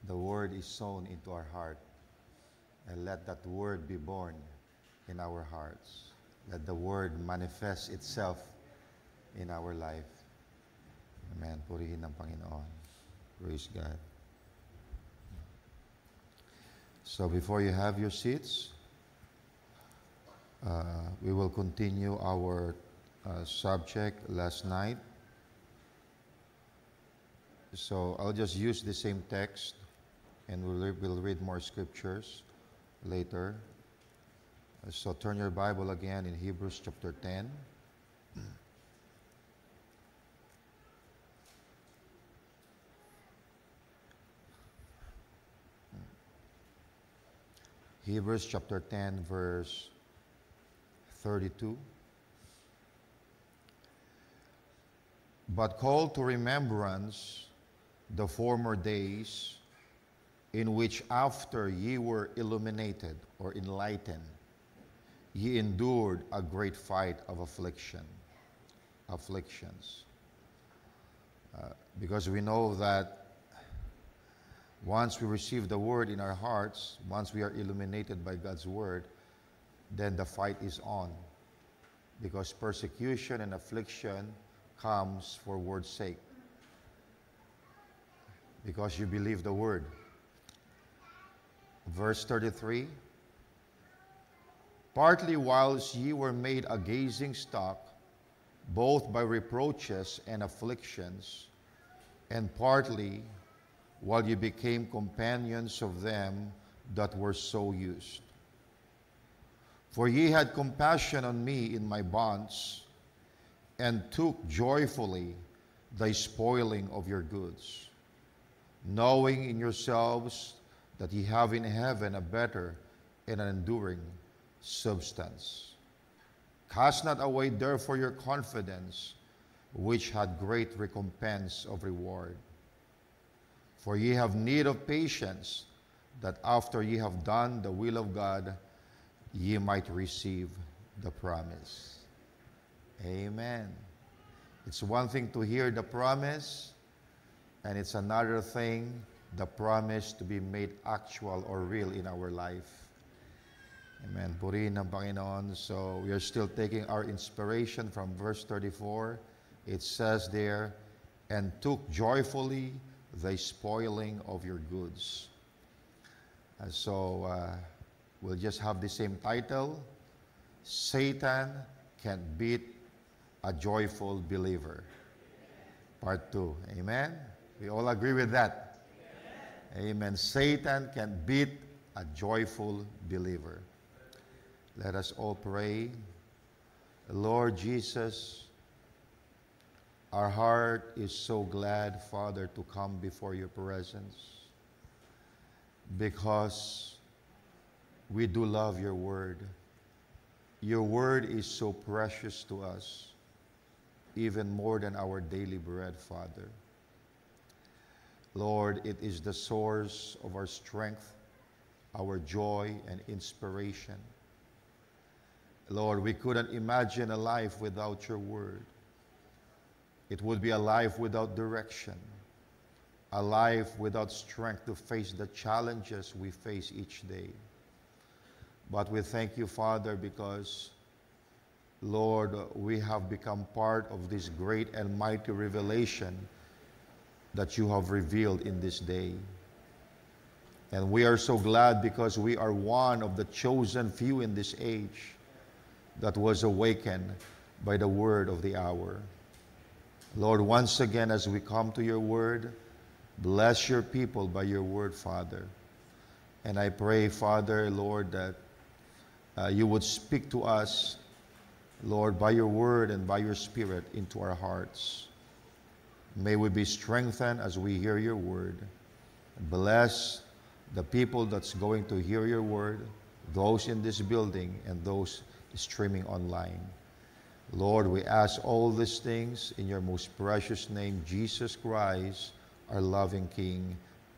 the word is sown into our heart. And let that word be born in our hearts. Let the word manifest itself in our life. Amen. Purihin ng Panginoon. Praise God. So before you have your seats, we will continue our subject last night. So I'll just use the same text and we'll read more scriptures later. So turn your Bible again in Hebrews chapter 10. Hebrews chapter 10, verse 32. But call to remembrance the former days in which after ye were illuminated or enlightened, ye endured a great fight of afflictions. Because we know that once we receive the word in our hearts, once we are illuminated by God's word, then the fight is on. Because persecution and affliction comes for word's sake. Because you believe the word. Verse 33, partly whilst ye were made a gazing stock, both by reproaches and afflictions, and partly while ye became companions of them that were so used. For ye had compassion on me in my bonds, and took joyfully the spoiling of your goods, knowing in yourselves that ye have in heaven a better and an enduring substance. Cast not away therefore your confidence, which had great recompense of reward. For ye have need of patience, that after ye have done the will of God, ye might receive the promise. Amen. It's one thing to hear the promise, and it's another thing, the promise to be made actual or real in our life. Amen. Purihin ng Panginoon. So we are still taking our inspiration from verse 34. It says there, and took joyfully the spoiling of your goods. And so we'll just have the same title. Satan can't beat a joyful believer. Part 2. Amen? We all agree with that. Amen. Satan can beat a joyful believer. Let us all pray. Lord Jesus, our heart is so glad, Father, to come before your presence because we do love your word. Your word is so precious to us, even more than our daily bread, Father. Lord, it is the source of our strength, our joy, and inspiration. Lord, we couldn't imagine a life without your word. It would be a life without direction, a life without strength to face the challenges we face each day. But we thank you, Father, because, Lord, we have become part of this great and mighty revelation that you have revealed in this day. And we are so glad because we are one of the chosen few in this age that was awakened by the word of the hour. Lord, once again, as we come to your word, bless your people by your word, Father. And I pray, Father, Lord, that you would speak to us, Lord, by your word and by your spirit into our hearts. May we be strengthened as we hear your word. Bless the people that's going to hear your word, those in this building and those streaming online. Lord, we ask all these things in your most precious name, Jesus Christ, our loving King.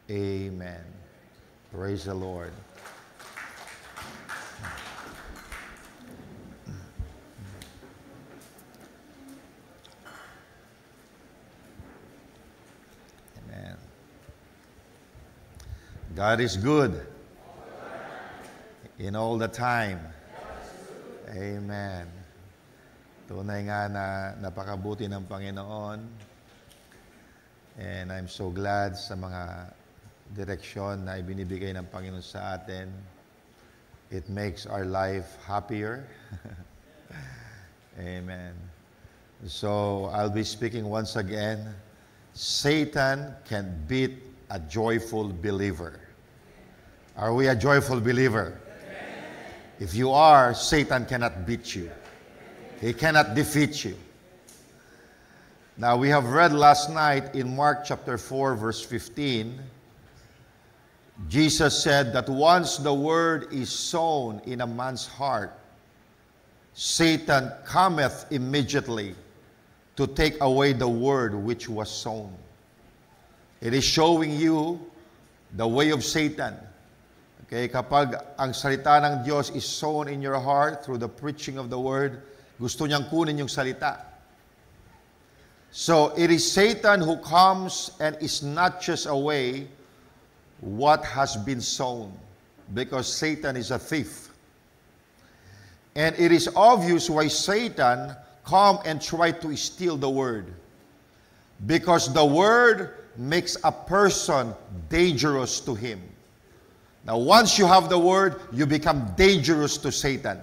Amen. Praise the Lord. Amen. God is good. In all the time. Amen. Tunay nga na napakabuti ng Panginoon. And I'm so glad sa mga direksyon na ibinibigay ng Panginoon sa atin. It makes our life happier. Amen. So, I'll be speaking once again. Satan can beat a joyful believer. Are we a joyful believer? If you are, Satan cannot beat you. He cannot defeat you. Now, we have read last night in Mark chapter 4, verse 15, Jesus said that once the word is sown in a man's heart, Satan cometh immediately to take away the word which was sown. It is showing you the way of Satan. Okay, kapag ang salita ng Diyos is sown in your heart through the preaching of the word, gusto niyang kunin yung salita. So, it is Satan who comes and snatches away what has been sown, because Satan is a thief. And it is obvious why Satan come and try to steal the word. Because the word makes a person dangerous to him. Now, once you have the word, you become dangerous to Satan.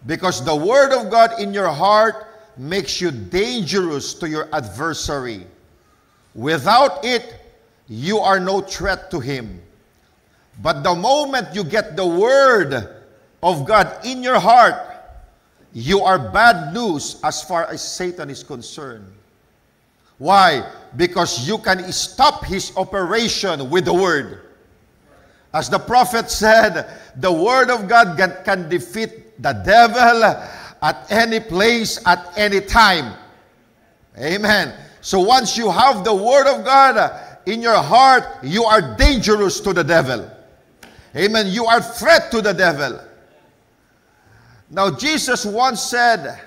Because the word of God in your heart makes you dangerous to your adversary. Without it, you are no threat to him. But the moment you get the word of God in your heart, you are bad news as far as Satan is concerned. Why? Because you can stop his operation with the word. As the prophet said, the word of God can defeat the devil at any place, at any time. Amen. So once you have the word of God in your heart, you are dangerous to the devil. Amen. You are threat to the devil. Now, Jesus once said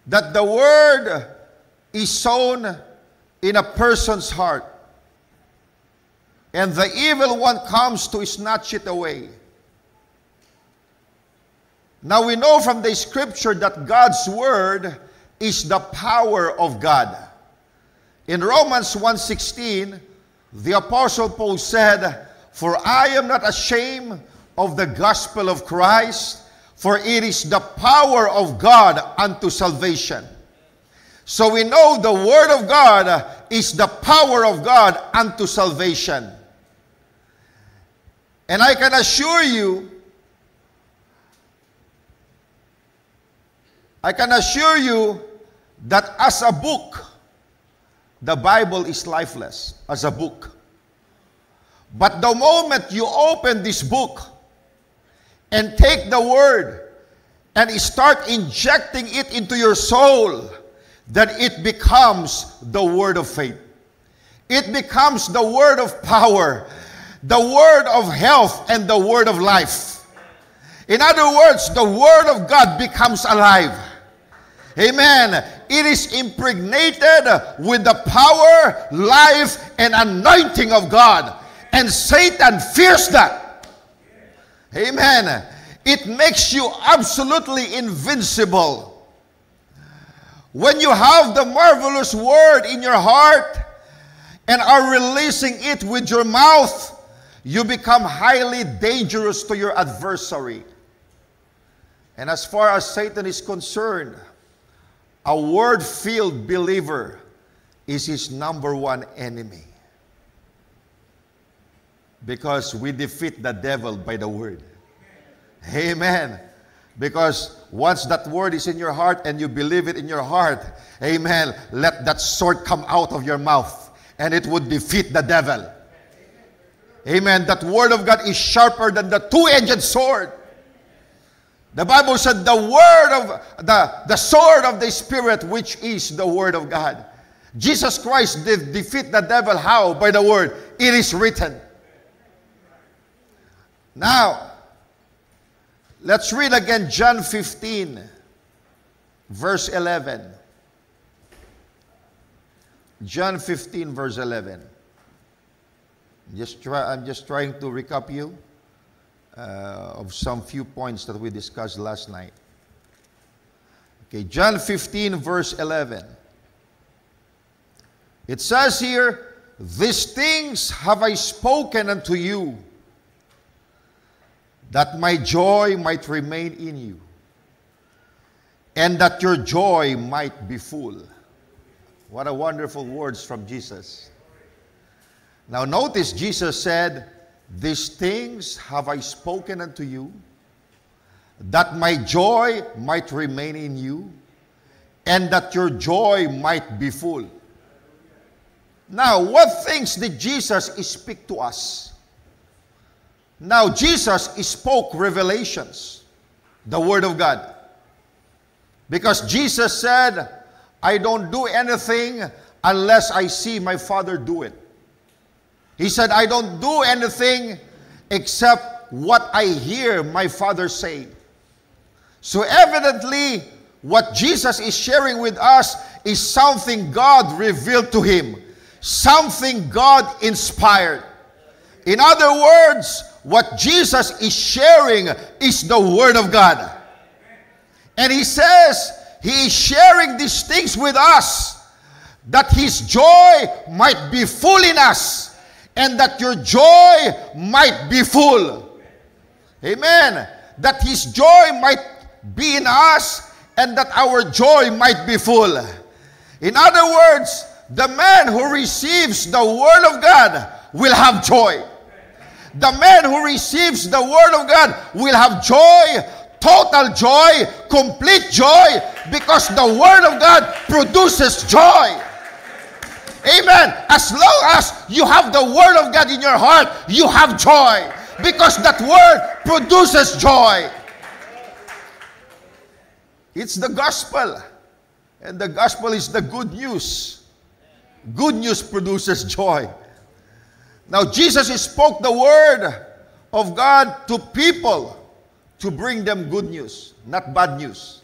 that the word is sown in a person's heart, and the evil one comes to snatch it away. Now, we know from the scripture that God's word is the power of God. In Romans 1:16, the Apostle Paul said, "For I am not ashamed of the gospel of Christ, for it is the power of God unto salvation." So we know the word of God is the power of God unto salvation. And I can assure you that as a book, the Bible is lifeless as a book. But the moment you open this book and take the word and start injecting it into your soul, then it becomes the word of faith. It becomes the word of power, the word of health, and the word of life. In other words, the word of God becomes alive. Amen. It is impregnated with the power, life, and anointing of God. And Satan fears that. Amen. It makes you absolutely invincible. When you have the marvelous word in your heart and are releasing it with your mouth, you become highly dangerous to your adversary. And as far as Satan is concerned, a word-filled believer is his number one enemy. Because we defeat the devil by the word. Amen. Because once that word is in your heart and you believe it in your heart, amen, let that sword come out of your mouth and it would defeat the devil. Amen. That word of God is sharper than the two-edged sword. The Bible said the word of the sword of the Spirit, which is the word of God. Jesus Christ did defeat the devil how? By the word. It is written. Now, let's read again John 15, verse 11. John 15, verse 11. I'm just trying to recap you of some few points that we discussed last night. Okay, John 15, verse 11. It says here, "These things have I spoken unto you, that my joy might remain in you, and that your joy might be full." What a wonderful words from Jesus. Now notice Jesus said, "These things have I spoken unto you, that my joy might remain in you, and that your joy might be full." Now, what things did Jesus speak to us? Now, Jesus spoke revelations, the Word of God. Because Jesus said, "I don't do anything unless I see my Father do it." He said, "I don't do anything except what I hear my Father say." So evidently, what Jesus is sharing with us is something God revealed to him. Something God inspired. In other words, what Jesus is sharing is the Word of God. And he says he is sharing these things with us, that his joy might be full in us, and that your joy might be full. Amen. That his joy might be in us, and that our joy might be full. In other words, the man who receives the Word of God will have joy. The man who receives the Word of God will have joy, total joy, complete joy, because the Word of God produces joy. Amen. As long as you have the Word of God in your heart, you have joy, because that Word produces joy. It's the gospel, and the gospel is the good news. Good news produces joy. Now, Jesus spoke the Word of God to people to bring them good news, not bad news.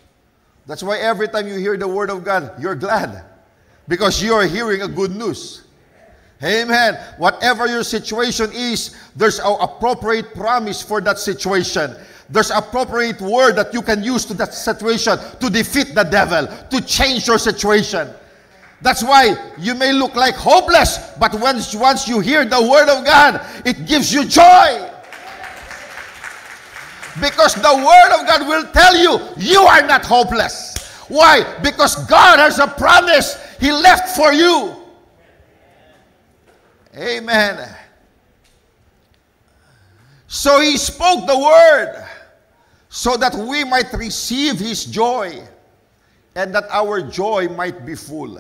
That's why every time you hear the Word of God, you're glad, because you are hearing a good news. Amen. Whatever your situation is, there's an appropriate promise for that situation. There's appropriate word that you can use to that situation to defeat the devil, to change your situation. That's why you may look like hopeless, but once you hear the Word of God, it gives you joy. Because the Word of God will tell you, you are not hopeless. Why? Because God has a promise He left for you. Amen. So He spoke the Word so that we might receive His joy, and that our joy might be full.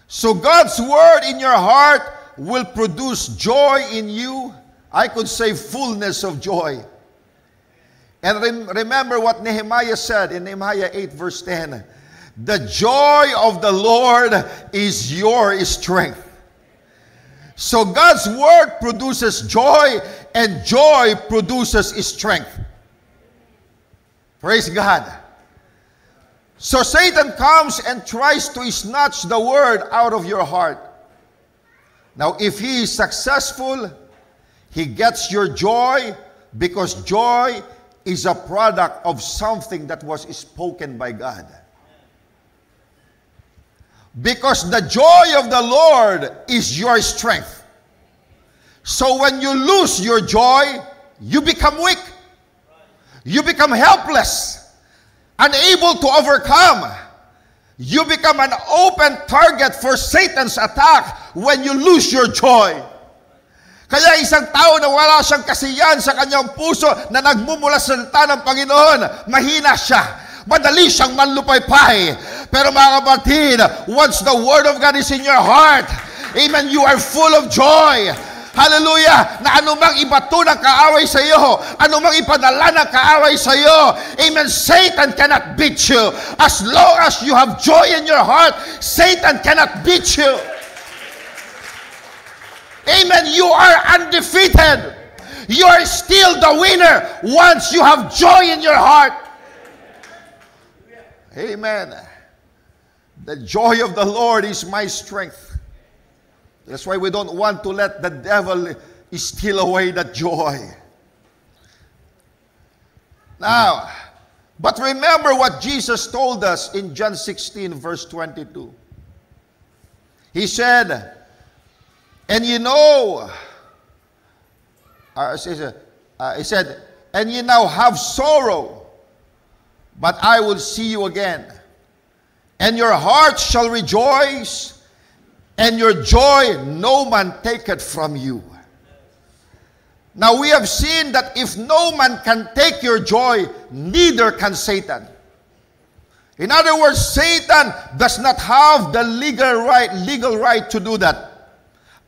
So God's Word in your heart will produce joy in you. I could say fullness of joy. And remember what Nehemiah said in Nehemiah 8 verse 10. The joy of the Lord is your strength. So God's Word produces joy, and joy produces strength. Praise God. So Satan comes and tries to snatch the Word out of your heart. Now, if he is successful, he gets your joy, because joy is a product of something that was spoken by God. Because the joy of the Lord is your strength. So when you lose your joy, you become weak. You become helpless, unable to overcome. You become an open target for Satan's attack when you lose your joy. Kaya isang tao na wala siyang kasiyahan sa kanyang puso, na nagmumula sa salita ng Panginoon, mahina siya. Madali siyang manlupaypay. Pero mga kapatid, once the Word of God is in your heart, amen, you are full of joy. Hallelujah! Na anumang ibato ng kaaway sa iyo, anumang ipadala ng kaaway sa iyo, amen, Satan cannot beat you. As long as you have joy in your heart, Satan cannot beat you. Amen. You are undefeated. You are still the winner once you have joy in your heart. Amen. The joy of the Lord is my strength. That's why we don't want to let the devil steal away that joy. Now, but remember what Jesus told us in John 16, verse 22. He said, and you know, he said, and you now have sorrow, but I will see you again. And your heart shall rejoice, and your joy no man taketh from you. Now we have seen that if no man can take your joy, neither can Satan. In other words, Satan does not have the legal right to do that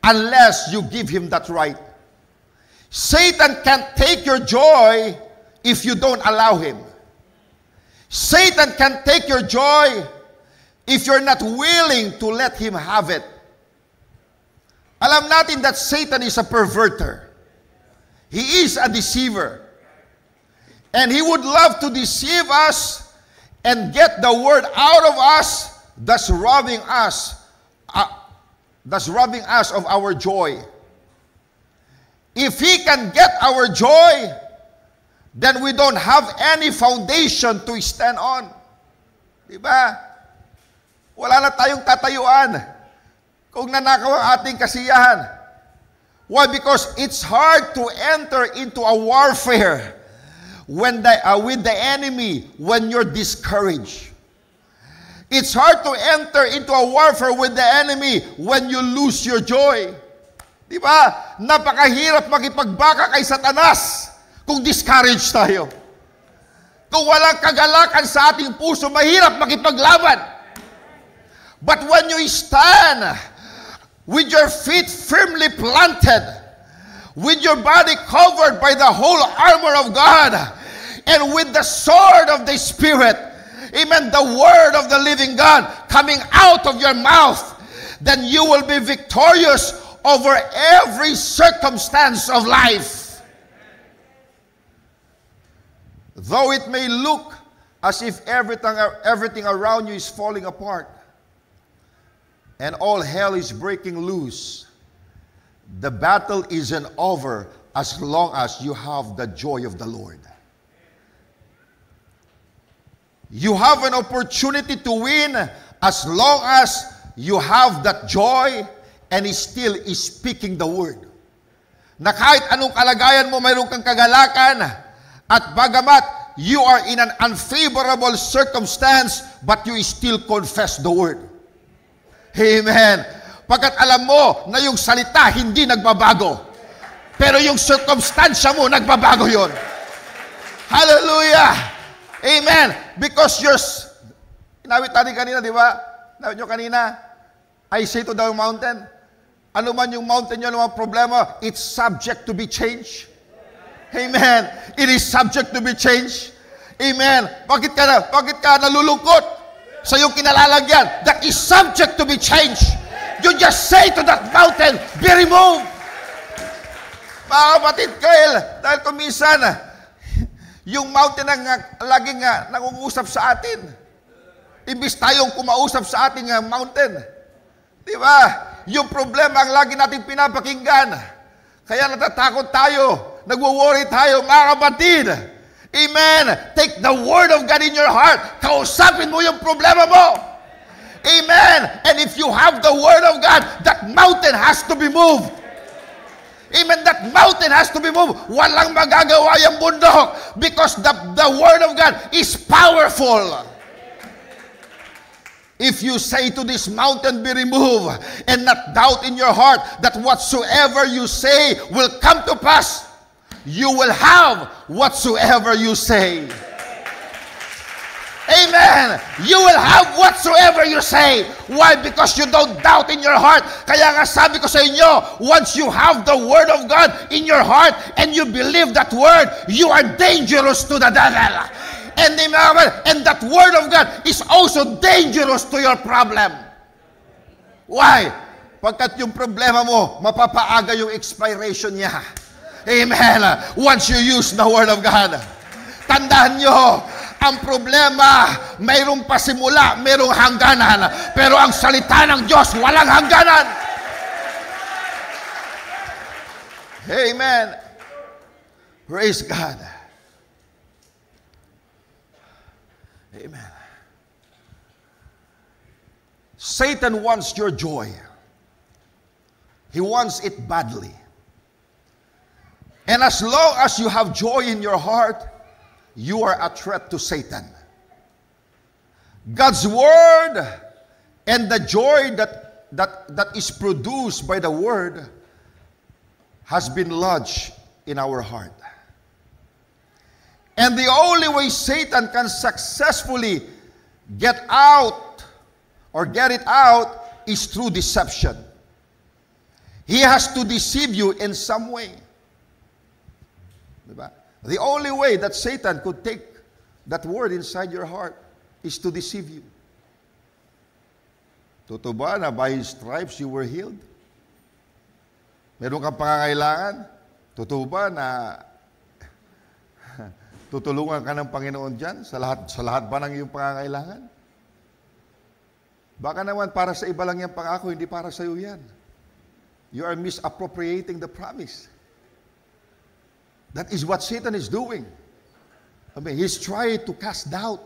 unless you give him that right. Satan can't take your joy if you don't allow him. Satan can take your joy if you're not willing to let him have it. Alam natin that Satan is a perverter. He is a deceiver. And he would love to deceive us and get the word out of us, thus robbing us of our joy. If he can get our joy, then we don't have any foundation to stand on. Diba? Wala na tayong tatayuan kung nanakaw ang ating kasiyahan. Why? Because it's hard to enter into a warfare with the enemy when you're discouraged. It's hard to enter into a warfare with the enemy when you lose your joy. Di ba? Napakahirap makipagbaka kay Satanas kung discouraged tayo. Kung walang kagalakan sa ating puso, mahirap makipaglaban. But when you stand with your feet firmly planted, with your body covered by the whole armor of God, and with the sword of the Spirit, amen, the word of the living God coming out of your mouth, then you will be victorious over every circumstance of life. Though it may look as if everything around you is falling apart and all hell is breaking loose, the battle isn't over as long as you have the joy of the Lord. You have an opportunity to win as long as you have that joy and He still is speaking the word. Na kahit anong kalagayan mo, mayroon kang kagalakan, at bagamat you are in an unfavorable circumstance, but you still confess the word. Amen. Pagkat alam mo na yung salita hindi nagbabago, pero yung circumstansya mo nagbabago yon. Hallelujah! Amen. Because inawit natin kanina, di ba? Inawit nyo kanina, I say to the mountain, ano man yung mountain nyo, ano man problema, it's subject to be changed. Amen. It is subject to be changed. Amen. Bakit ka nalulungkot sa iyong kinalalagyan? That is subject to be changed. You just say to that mountain, be removed. Mga kapatid, dahil kumisan, yung mountain ang laging nangungusap sa atin. Imbis tayong kumausap sa ating mountain. Di ba? Yung problema ang lagi nating pinapakinggan. Kaya natatakot tayo, nagwo-worry tayo, mga kapatid. Amen. Take the word of God in your heart. Kausapin mo yung problema mo. Amen. And if you have the word of God, that mountain has to be moved. Amen. That mountain has to be moved. Walang magagawa yung bundok because the word of God is powerful. If you say to this mountain, be removed, and not doubt in your heart that whatsoever you say will come to pass, you will have whatsoever you say. Amen. You will have whatsoever you say. Why? Because you don't doubt in your heart. Kaya nga sabi ko sa inyo, once you have the word of God in your heart and you believe that word, you are dangerous to the devil. And that word of God is also dangerous to your problem. Why? Pagkat yung problema mo, mapapaaga yung expiration niya. Amen. Once you use the word of God. Tandaan nyo, ang problema, mayroong pasimula, mayroong hangganan. Pero ang salita ng Diyos, walang hangganan. Amen. Praise God. Amen. Satan wants your joy. He wants it badly. And as long as you have joy in your heart, you are a threat to Satan. God's word and the joy that is produced by the word has been lodged in our heart. And the only way Satan can successfully get it out is through deception. He has to deceive you in some way. Diba? The only way that Satan could take that word inside your heart is to deceive you. Totoo ba na by His stripes you were healed? Meron kang pangangailangan? Totoo ba na tutulungan ka ng Panginoon dyan sa lahat ba ng iyong pangangailangan? Baka naman para sa iba lang yung pangako, hindi para sa iyo yan. You are misappropriating the promise. That is what Satan is doing. I mean, he's trying to cast doubt,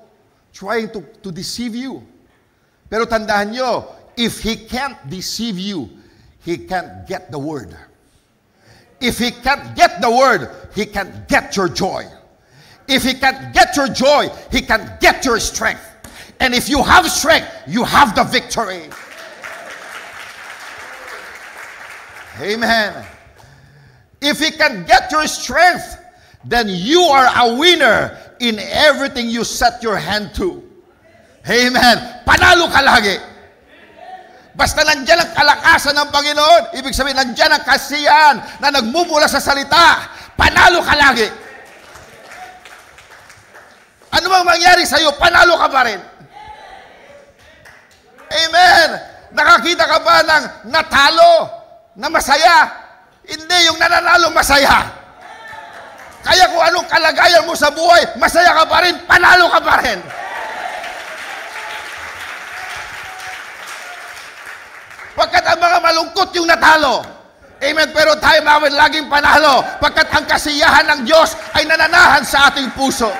trying to deceive you. Pero tandaan nyo, if he can't deceive you, he can't get the word. If he can't get the word, he can't get your joy. If he can't get your joy, he can't get your strength. And if you have strength, you have the victory. Amen. If he can get your strength, then you are a winner in everything you set your hand to. Amen. Panalo ka lagi. Basta nandiyan ang kalakasan ng Panginoon, ibig sabihin nandiyan ang kasiyahan na nagmumula sa salita, panalo ka lagi. Ano bang mangyari sa'yo, panalo ka pa rin. Amen. Nakakita ka ba ng natalo na masaya? Hindi, yung nananalo masaya. Kaya kung anong kalagayan mo sa buhay, masaya ka pa rin, panalo ka pa rin. Pagkat ang mga malungkot yung natalo. Amen. Pero tayo namin laging panalo. Pagkat ang kasiyahan ng Diyos ay nananahan sa ating puso.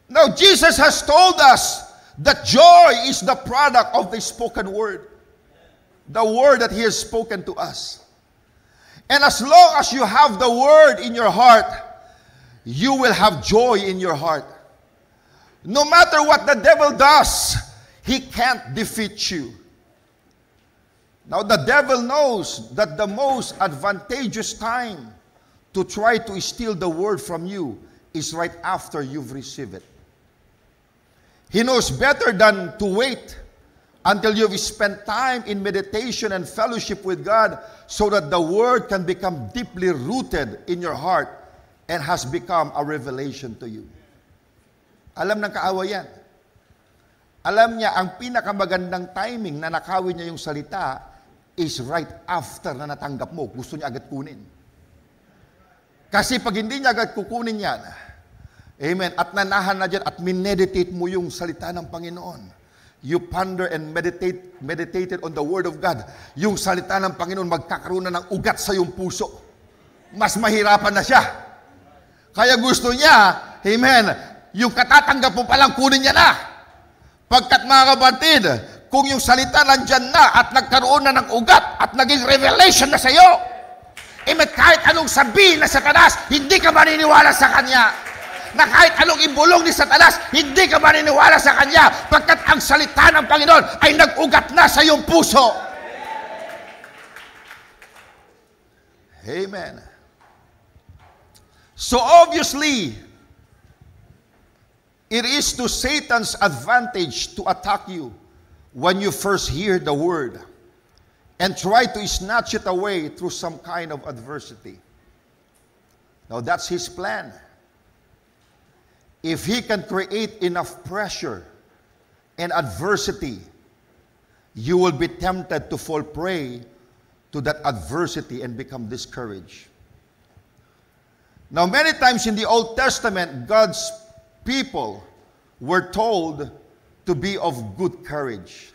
Now, Jesus has told us that joy is the product of the spoken word. The word that He has spoken to us. And as long as you have the word in your heart, you will have joy in your heart. No matter what the devil does, he can't defeat you. Now, the devil knows that the most advantageous time to try to steal the word from you is right after you've received it. He knows better than to wait until you've spent time in meditation and fellowship with God so that the word can become deeply rooted in your heart and has become a revelation to you. Alam ng kaaway yan. Alam niya, ang pinakamagandang timing na nakawin niya yung salita is right after na natanggap mo. Gusto niya agad kunin. Kasi pag hindi niya agad kukunin yan, amen, at nanahan na dyan at mineditate mo yung salita ng Panginoon. You ponder and meditated on the Word of God. Yung salita ng Panginoon magkakaroon na ng ugat sa iyong puso. Mas mahirapan na siya. Kaya gusto niya, amen, yung katatanggap mo palang kunin niya na. Pagkat mga kapatid, kung yung salita nandyan na at nagkaroon na ng ugat at naging revelation na sa iyo, amen, kahit anong sabihin na Satanas, hindi ka maniniwala sa kanya. Na kahit anong ibulong ni Satanas, hindi ka maniniwala sa kanya pagkat ang salita ng Panginoon ay nag-ugat na sa iyong puso. Amen. So obviously, it is to Satan's advantage to attack you when you first hear the word and try to snatch it away through some kind of adversity. Now that's his plan. If he can create enough pressure and adversity, you will be tempted to fall prey to that adversity and become discouraged. Now, many times in the Old Testament, God's people were told to be of good courage.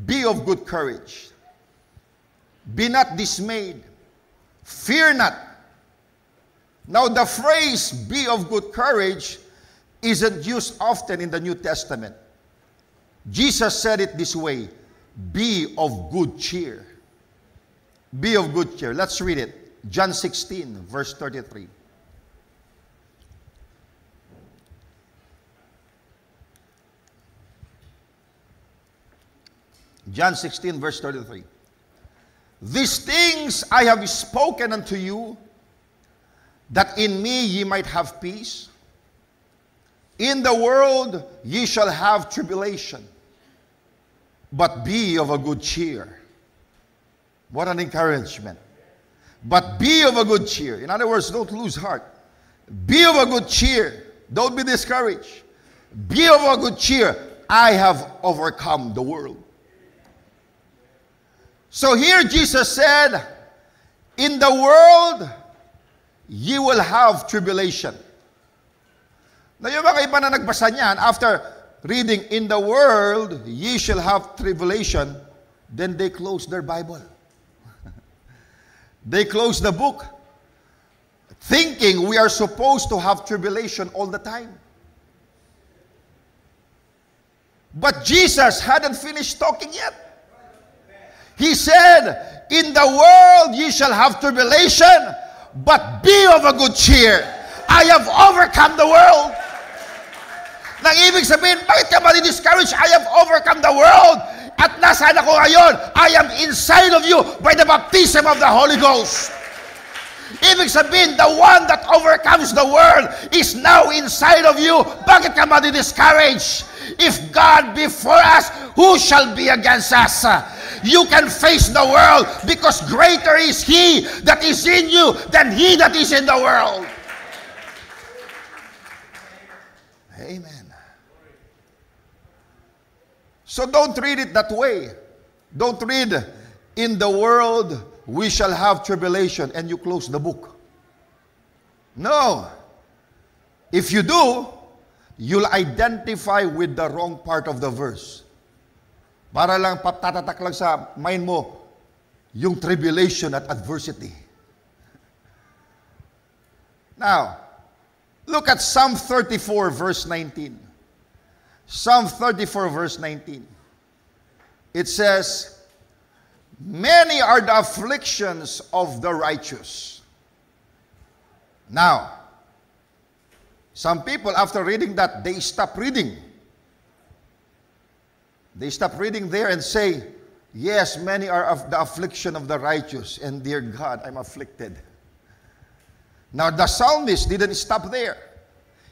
Be of good courage. Be not dismayed. Fear not. Now the phrase, be of good courage, isn't used often in the New Testament. Jesus said it this way, be of good cheer. Be of good cheer. Let's read it. John 16, verse 33. John 16, verse 33. These things I have spoken unto you, that in me ye might have peace. In the world ye shall have tribulation, but be of a good cheer. What an encouragement. But be of a good cheer. In other words, don't lose heart. Be of a good cheer. Don't be discouraged. Be of a good cheer. I have overcome the world. So here Jesus said, in the world, ye will have tribulation. Now yung mga iba na nagbasa niyan, after reading, in the world, ye shall have tribulation, then they close their Bible. They close the book, thinking we are supposed to have tribulation all the time. But Jesus hadn't finished talking yet. He said, in the world ye shall have tribulation, but be of a good cheer. I have overcome the world. Nang ibig sabihin, bakit ka ba discouraged? I have overcome the world. At nasaan ako ngayon? I am inside of you by the baptism of the Holy Ghost. Ibig sabihin, the one that overcomes the world is now inside of you. Bakit ka ba discouraged? If God be for us, who shall be against us? You can face the world because greater is He that is in you than he that is in the world. Amen. So don't read it that way. Don't read, in the world we shall have tribulation, and you close the book. No. If you do, you'll identify with the wrong part of the verse. Para lang patatatak lang sa mind mo yung tribulation at adversity. Now, look at Psalm 34 verse 19. Psalm 34 verse 19. It says, many are the afflictions of the righteous. Now, some people after reading that, they stop reading. They stop reading there and say, yes, many are of the affliction of the righteous, and dear God, I'm afflicted. Now, the psalmist didn't stop there.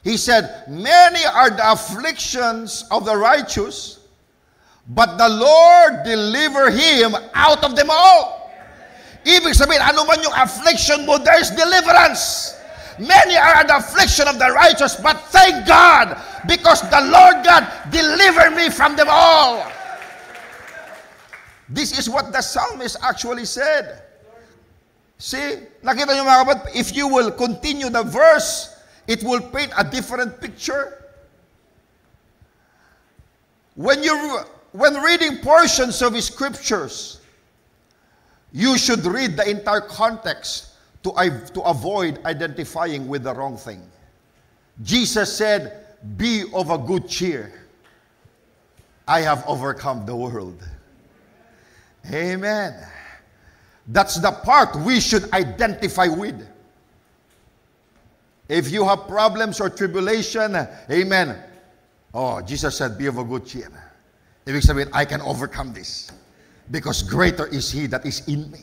He said, many are the afflictions of the righteous, but the Lord deliver him out of them all. Ibig sabihin, ano man yung affliction mo, there's deliverance. Many are the affliction of the righteous, but thank God, because the Lord God delivered me from them all. This is what the psalmist actually said. See, nakita niyo mga kapatid, if you will continue the verse, it will paint a different picture. When reading portions of scriptures, you should read the entire context to avoid identifying with the wrong thing. Jesus said, be of a good cheer. I have overcome the world. Amen. That's the part we should identify with. If you have problems or tribulation, amen. Oh, Jesus said, be of a good cheer. Ibig sabihin, I can overcome this because greater is He that is in me.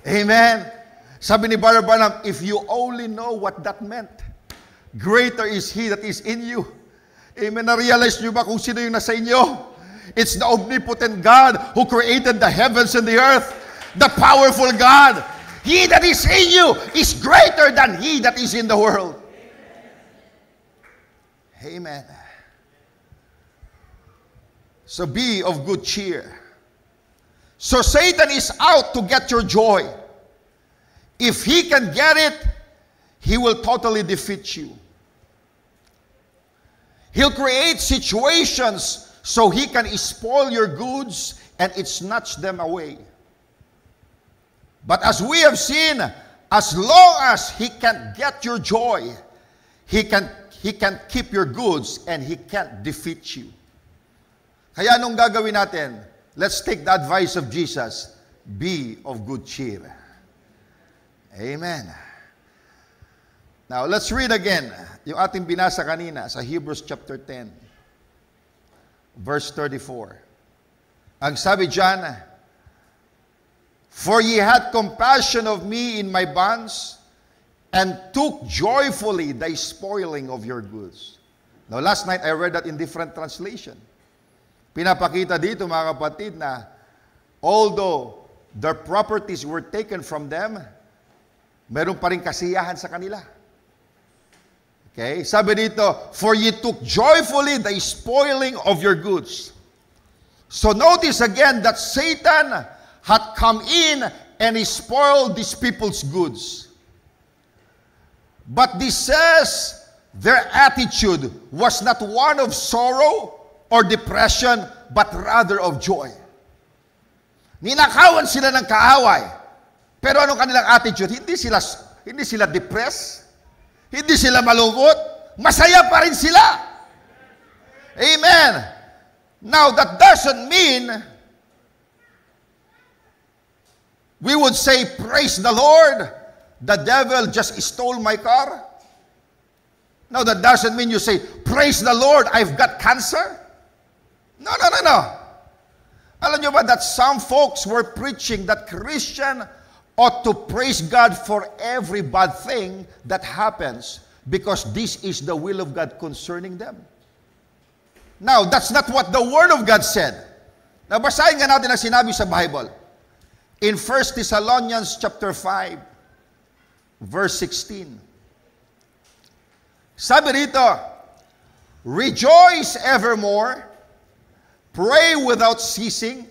Amen. Sabi ni Brother Branham, if you only know what that meant, greater is He that is in you. Amen. Na-realize nyo ba kung sino yung nasa inyo? It's the omnipotent God who created the heavens and the earth. The powerful God. He that is in you is greater than he that is in the world. Amen. So be of good cheer. So Satan is out to get your joy. If he can get it, he will totally defeat you. He'll create situations so he can spoil your goods and snatch them away. But as we have seen, as long as He can't get your joy, He can't keep your goods, and He can't defeat you. Kaya anong gagawin natin? Let's take the advice of Jesus. Be of good cheer. Amen. Now, let's read again yung ating binasa kanina sa Hebrews chapter 10, verse 34. Ang sabi dyan, "For ye had compassion of me in my bonds, and took joyfully the spoiling of your goods." Now, last night I read that in different translation. Pinapakita dito, mga kapatid, na although their properties were taken from them, meron pa rin kasiyahan sa kanila. Okay? Sabi dito, "For ye took joyfully the spoiling of your goods." So notice again that Satan had come in and he spoiled these people's goods. But this says their attitude was not one of sorrow or depression, but rather of joy. Ninakawan sila ng kaaway. Pero anong kanilang attitude? Hindi sila depressed. Hindi sila malungkot. Masaya pa rin sila. Amen. Now, that doesn't mean we would say, "Praise the Lord, the devil just stole my car." No, that doesn't mean you say, "Praise the Lord, I've got cancer." No. Alam nyo ba that some folks were preaching that Christian ought to praise God for every bad thing that happens because this is the will of God concerning them. Now, that's not what the Word of God said. Nabasahin nga natin ang sinabi sa Bible. In 1 Thessalonians chapter 5, verse 16. Sabi rito, "Rejoice evermore, pray without ceasing,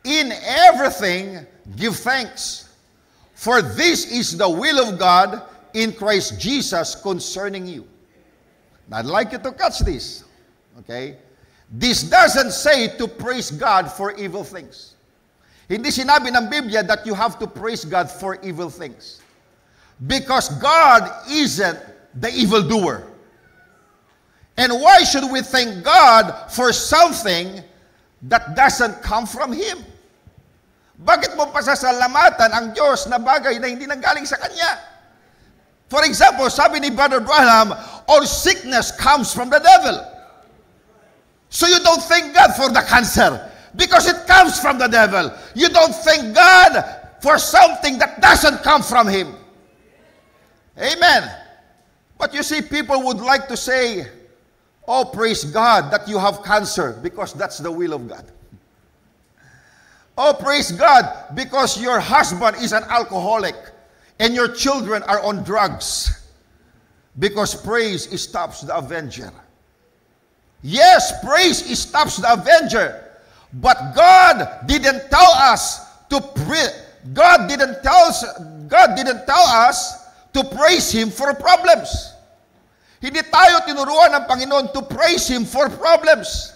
in everything give thanks, for this is the will of God in Christ Jesus concerning you." Now, I'd like you to catch this. Okay? This doesn't say to praise God for evil things. Hindi sinabi ng Biblia that you have to praise God for evil things. Because God isn't the evildoer. And why should we thank God for something that doesn't come from Him? Bakit mo pasasalamatan ang Diyos na bagay na hindi nanggaling sa Kanya? For example, sabi ni Brother Branham, all sickness comes from the devil. So you don't thank God for the cancer because it comes from the devil. You don't thank God for something that doesn't come from Him. Amen. But you see, people would like to say, "Oh, praise God that you have cancer because that's the will of God." "Oh, praise God because your husband is an alcoholic and your children are on drugs, because praise stops the avenger." Yes, praise stops the avenger, but God didn't tell us to pray. God didn't tell us to praise Him for problems. Hindi tayo tinuruan ng Panginoon to praise Him for problems.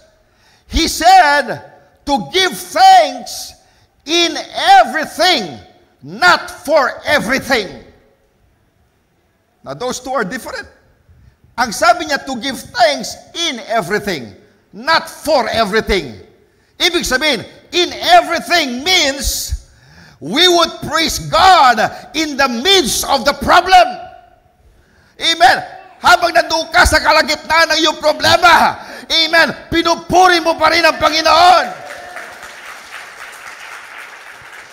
He said to give thanks in everything, not for everything. Now, those two are different. Ang sabi niya, to give thanks in everything, not for everything. Ibig sabihin, in everything means we would praise God in the midst of the problem. Amen. Habang nandoon ka sa kalagitnaan ng iyong problema, amen, pinupuri mo pa rin ang Panginoon.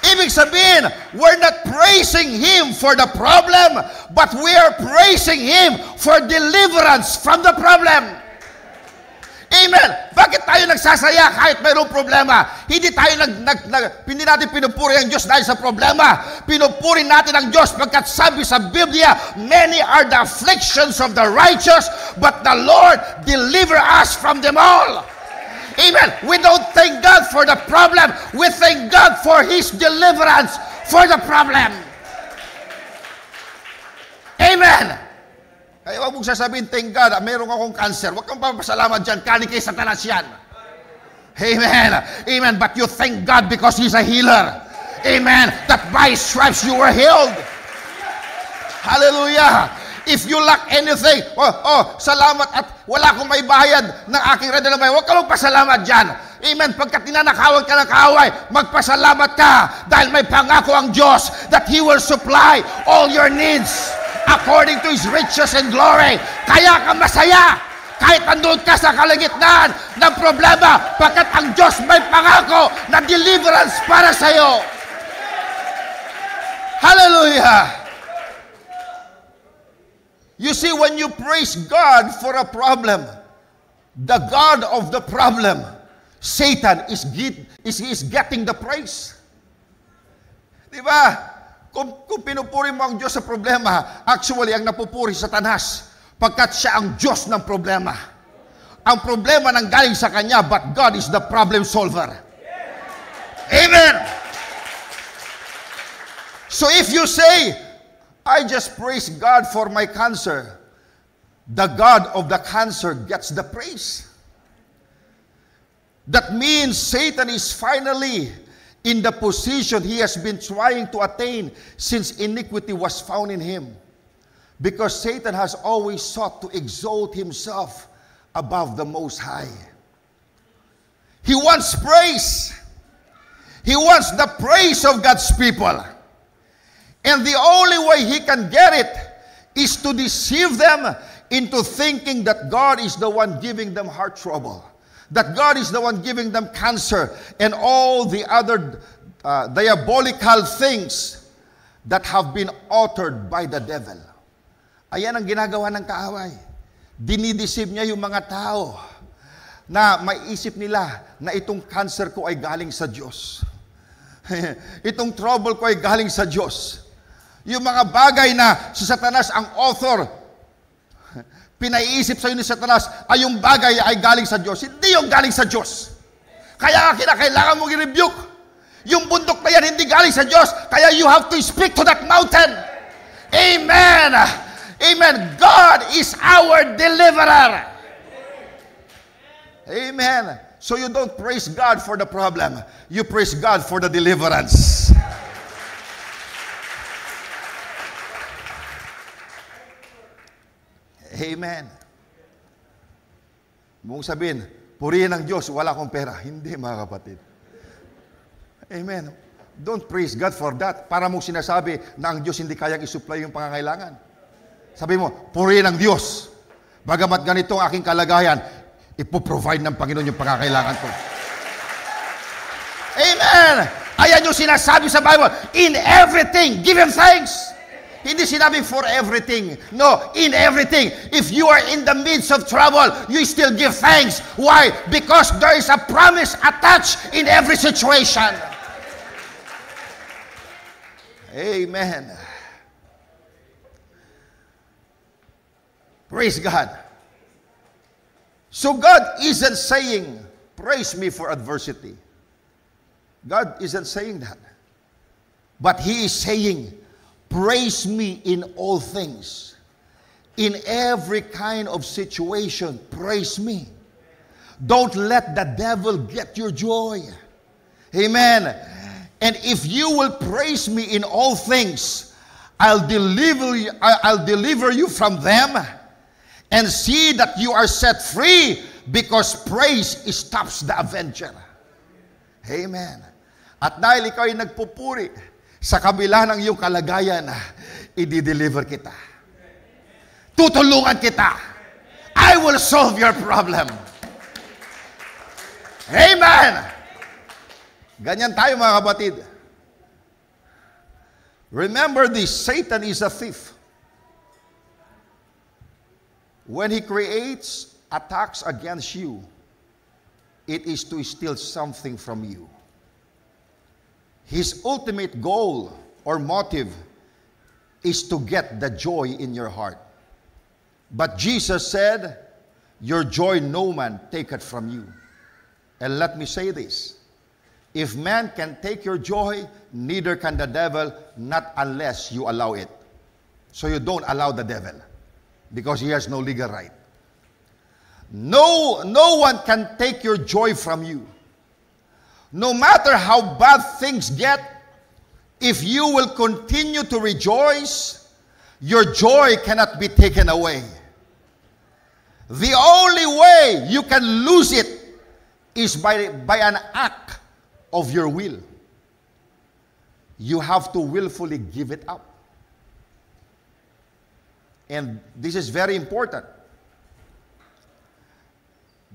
Ibig sabihin, we're not praising Him for the problem, but we are praising Him for deliverance from the problem. Amen. Bakit tayo nagsasaya kahit mayroong problema? Hindi tayo hindi natin pinupuri ang Diyos dahil sa problema. Pinupuri natin ang Diyos pagkat sabi sa Biblia, "Many are the afflictions of the righteous, but the Lord deliver us from them all." Amen. We don't thank God for the problem. We thank God for His deliverance for the problem. Amen. Kaya huwag mong sasabihin, "Thank God, meron akong cancer." Huwag kang papasalamat dyan. Kani kay Satanas yan. Amen. Amen. But you thank God because He's a healer. Amen. That by His stripes you were healed. Hallelujah. If you lack anything, salamat at wala akong may bayad ng aking renta na bayad, huwag ka magpasalamat dyan. Amen. Pagka tinanakawan ka ng kaaway, magpasalamat ka dahil may pangako ang Diyos that He will supply all your needs according to His riches and glory. Kaya ka masaya. Kahit andun ka sa kalagitnaan ng problema, pagkat ang Diyos may pangako na deliverance para sa iyo. Hallelujah! You see, when you praise God for a problem, the God of the problem, Satan is getting the praise. Di ba? Kung pinupuri mo ang Diyos sa problema, actually, ang napupuri sa Satanas, pagkat siya ang Diyos ng problema. Ang problema nang galing sa Kanya, but God is the problem solver. Amen! So if you say, I just praise God for my cancer, the God of the cancer gets the praise. That means Satan is finally in the position he has been trying to attain since iniquity was found in him. Because Satan has always sought to exalt himself above the Most High. He wants praise. He wants the praise of God's people. And the only way he can get it is to deceive them into thinking that God is the one giving them heart trouble. That God is the one giving them cancer and all the other diabolical things that have been uttered by the devil. Ayan ang ginagawa ng kaaway. Dinideceive niya yung mga tao na maiisip nila na itong cancer ko ay galing sa Diyos. Itong trouble ko ay galing sa Diyos. Yung mga bagay na si Satanas ang author, pinaiisip sa iyo ni Satanas ay yung bagay ay galing sa Diyos. Hindi yung galing sa Diyos. Kaya kinakailangan mong i-rebuke. Yung bundok na yan hindi galing sa Diyos. Kaya you have to speak to that mountain. Amen. Amen. God is our deliverer. Amen. So you don't praise God for the problem. You praise God for the deliverance. Amen. Mong sabihin, purihin ng Diyos, wala akong pera. Hindi, mga kapatid. Amen. Don't praise God for that. Para mong sinasabi na ang Diyos hindi kayang isupply yung pangangailangan. Sabi mo, purihin ng Diyos. Bagamat ganito ang aking kalagayan, ipoprovide ng Panginoon yung pangangailangan ko. Amen! Ayan yung sinasabi sa Bible, in everything, give Him thanks. Hindi sinabi for everything. No, in everything. If you are in the midst of trouble, you still give thanks. Why? Because there is a promise attached in every situation. Amen. Praise God. So God isn't saying, praise me for adversity. God isn't saying that. But He is saying, praise me in all things. In every kind of situation, praise me. Don't let the devil get your joy. Amen. And if you will praise me in all things, I'll deliver you from them and see that you are set free because praise stops the avenger. Amen. At dahil ikaw ay nagpupuri, sa kabila ng iyong kalagayan, i-deliver kita. Tutulungan kita. I will solve your problem. Amen! Ganyan tayo mga kapatid. Remember this, Satan is a thief. When he creates attacks against you, it is to steal something from you. His ultimate goal or motive is to get the joy in your heart. But Jesus said, your joy no man taketh from you. And let me say this, if man can take your joy, neither can the devil, not unless you allow it. So you don't allow the devil, because he has no legal right. No one can take your joy from you. No matter how bad things get, if you will continue to rejoice, your joy cannot be taken away. The only way you can lose it is by an act of your will. You have to willfully give it up. And this is very important.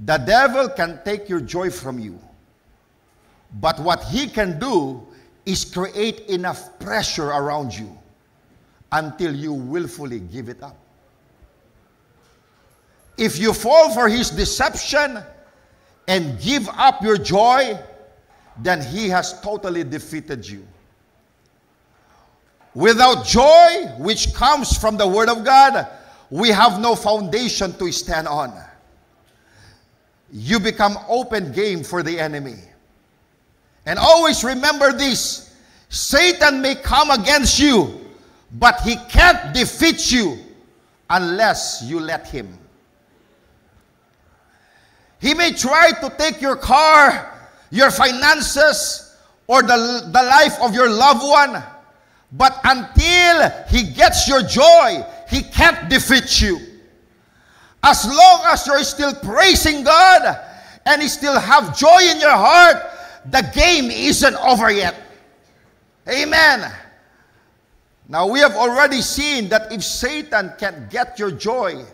The devil can take your joy from you. But what he can do is create enough pressure around you until you willfully give it up. If you fall for his deception and give up your joy, then he has totally defeated you. Without joy, which comes from the Word of God, we have no foundation to stand on. You become open game for the enemy. And always remember this: Satan may come against you, but he can't defeat you unless you let him. He may try to take your car, your finances, or the life of your loved one, but until he gets your joy, he can't defeat you. As long as you're still praising God and you still have joy in your heart, the game isn't over yet. Amen. Now, we have already seen that if Satan can get your joy,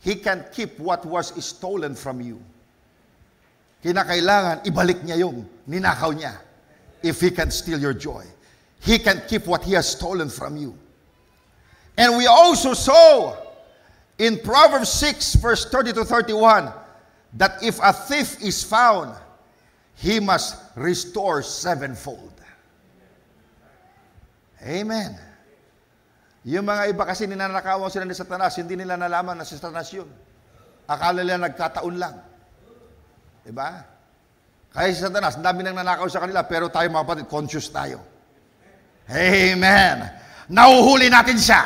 he can keep what was stolen from you. Kinakailangan, ibalik niya yung ninakaw niya. If he can steal your joy, he can keep what he has stolen from you. And we also saw in Proverbs 6, verse 30 to 31, that if a thief is found, he must restore sevenfold. Amen. Yung mga iba kasi ninanakawan sila ni Satanas, hindi nila nalaman na si Satanas yun. Akala nila nagkataon lang. Diba? Kaya si Satanas, dami nang nanakaw sa kanila, pero tayo mga kapatid, conscious tayo. Amen. Nahuhuli natin siya.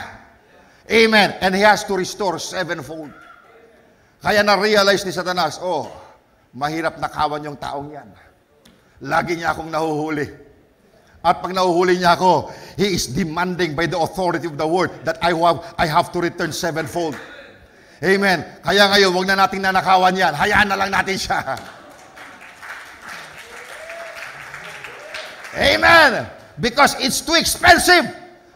Amen. And he has to restore sevenfold. Kaya na-realize ni Satanas, oh, mahirap nakawan yung taong yan. Lagi niya akong nahuhuli. At pag nahuhuli niya ako, he is demanding by the authority of the word that I have to return sevenfold. Amen. Kaya ngayon, wag na nating nanakawan yan. Hayaan na lang natin siya. Amen. Because it's too expensive.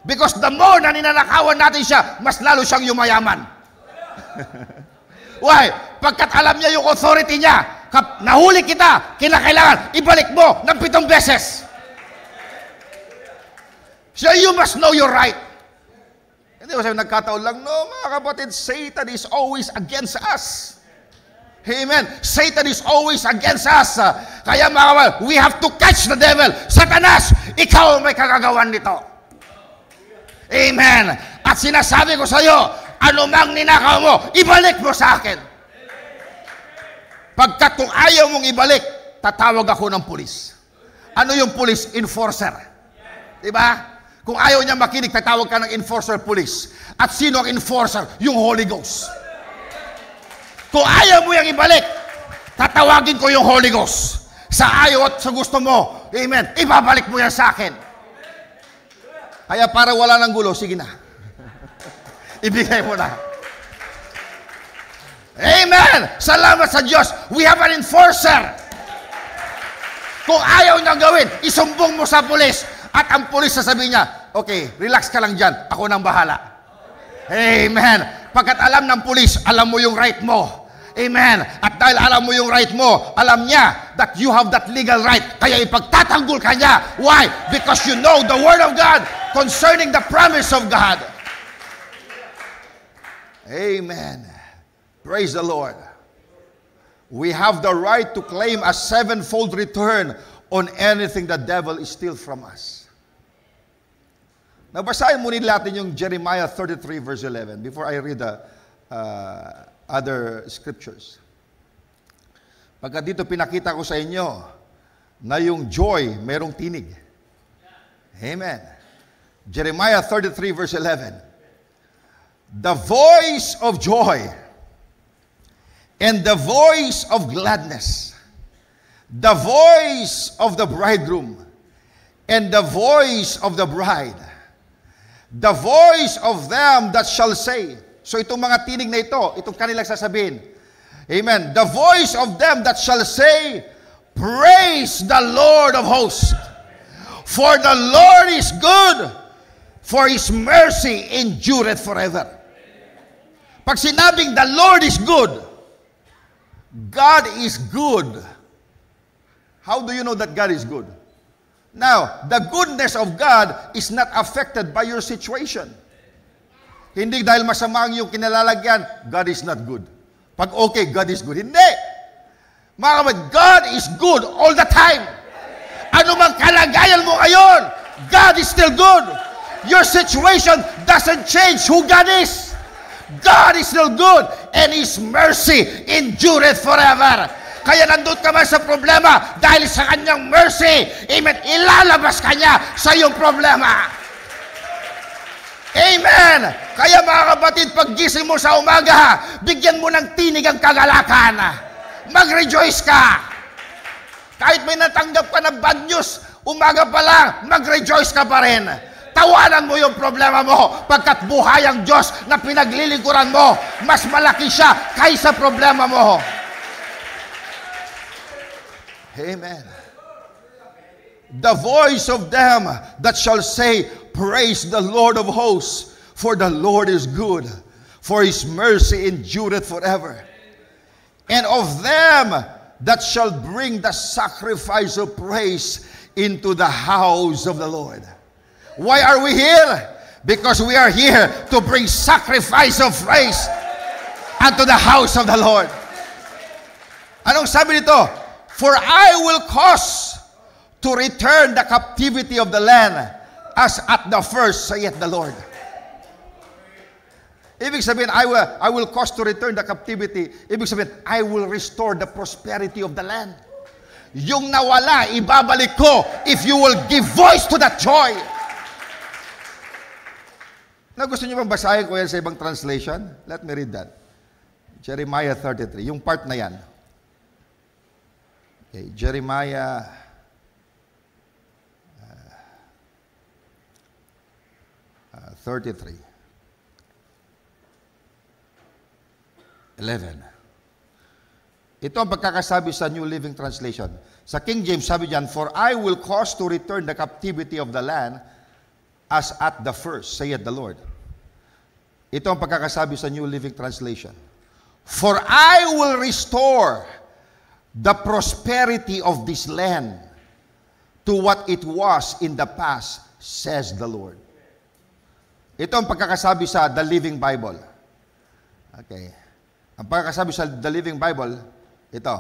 Because the more na ninanakawan natin siya, mas lalo siyang yumayaman. Why? Pagkat alam niya yung authority niya, nahuli kita, kinakailangan, ibalik mo ng 7 beses. So you must know your right. Hindi ko sabi nagkataon lang, no mga kapatid, Satan is always against us. Amen. Satan is always against us. Kaya mga kapatid, we have to catch the devil. Satanas, ikaw may kagagawan nito. Amen. At sinasabi ko sa iyo, anumang ninakaw mo, ibalik mo sa akin. Pagkat kung ayaw mong ibalik, tatawag ako ng pulis. Ano yung pulis? Enforcer. Diba? Kung ayaw niya makinig, tatawag ka ng enforcer police. At sino ang enforcer? Yung Holy Ghost. Kung ayaw mo yung ibalik, tatawagin ko yung Holy Ghost. Sa ayaw at sa gusto mo, amen, ibabalik mo yan sa akin. Kaya para wala ng gulo, sige na. Ibigay mo na. Amen! Salamat sa Diyos. We have an enforcer. Kung ayaw niyang gawin, isumbong mo sa pulis. At ang pulis sasabihin niya, okay, relax ka lang dyan. Ako nang bahala. Amen. Pagkat alam ng pulis, alam mo yung right mo. Amen. At dahil alam mo yung right mo, alam niya that you have that legal right. Kaya ipagtatanggol ka niya. Why? Because you know the Word of God concerning the promise of God. Amen. Praise the Lord. We have the right to claim a sevenfold return on anything the devil is steal from us. Nabasahin mo nila natin yung Jeremiah 33 verse 11 before I read the other scriptures. Pagka dito pinakita ko sa inyo na yung joy merong tinig. Amen. Jeremiah 33 verse 11. The voice of joy and the voice of gladness, the voice of the bridegroom, and the voice of the bride. The voice of them that shall say. So itong mga tinig na ito, itong kanilang sasabihin. Amen. The voice of them that shall say, praise the Lord of hosts. For the Lord is good, for His mercy endureth forever. Pag sinabing the Lord is good, God is good. How do you know that God is good? Now, the goodness of God is not affected by your situation. Hindi dahil masama ang iyong kinalalagyan, God is not good. Pag okay, God is good. Hindi. Mga kapatid, God is good all the time. Ano mang kalagayan mo ngayon, God is still good. Your situation doesn't change who God is. God is still good, and His mercy endureth forever. Kaya nandun ka man sa problema, dahil sa Kanyang mercy, amen, ilalabas Kanya sa iyong problema. Amen! Kaya mga kapatid, paggising mo sa umaga, bigyan mo ng tinig ang kagalakan. Mag-rejoice ka. Kahit may natanggap ka ng bad news, umaga pa lang, mag-rejoice ka pa rin. Tawanan mo yung problema mo, pagkat buhay ang Diyos na pinaglilingkuran mo, mas malaki siya kaysa problema mo. Amen. The voice of them that shall say, praise the Lord of hosts, for the Lord is good, for His mercy endureth forever. And of them that shall bring the sacrifice of praise into the house of the Lord. Why are we here? Because we are here to bring sacrifice of praise unto the house of the Lord. Anong sabi nito? For I will cause to return the captivity of the land as at the first, saith the Lord. Ibig sabihin, I will cause to return the captivity. Ibig sabihin, I will restore the prosperity of the land. Yung nawala, ibabalik ko if you will give voice to that joy. Na gusto niyo bang basahin ko yan sa ibang translation? Let me read that. Jeremiah 33, yung part na yan. Okay, Jeremiah 33. 11. Ito ang pagkakasabi sa New Living Translation. Sa King James, sabi diyan, for I will cause to return the captivity of the land as at the first, saith the Lord. Ito ang pagkakasabi sa New Living Translation. For I will restore the prosperity of this land to what it was in the past, says the Lord. Ito ang pagkakasabi sa The Living Bible. Okay. Ang pagkakasabi sa The Living Bible, ito.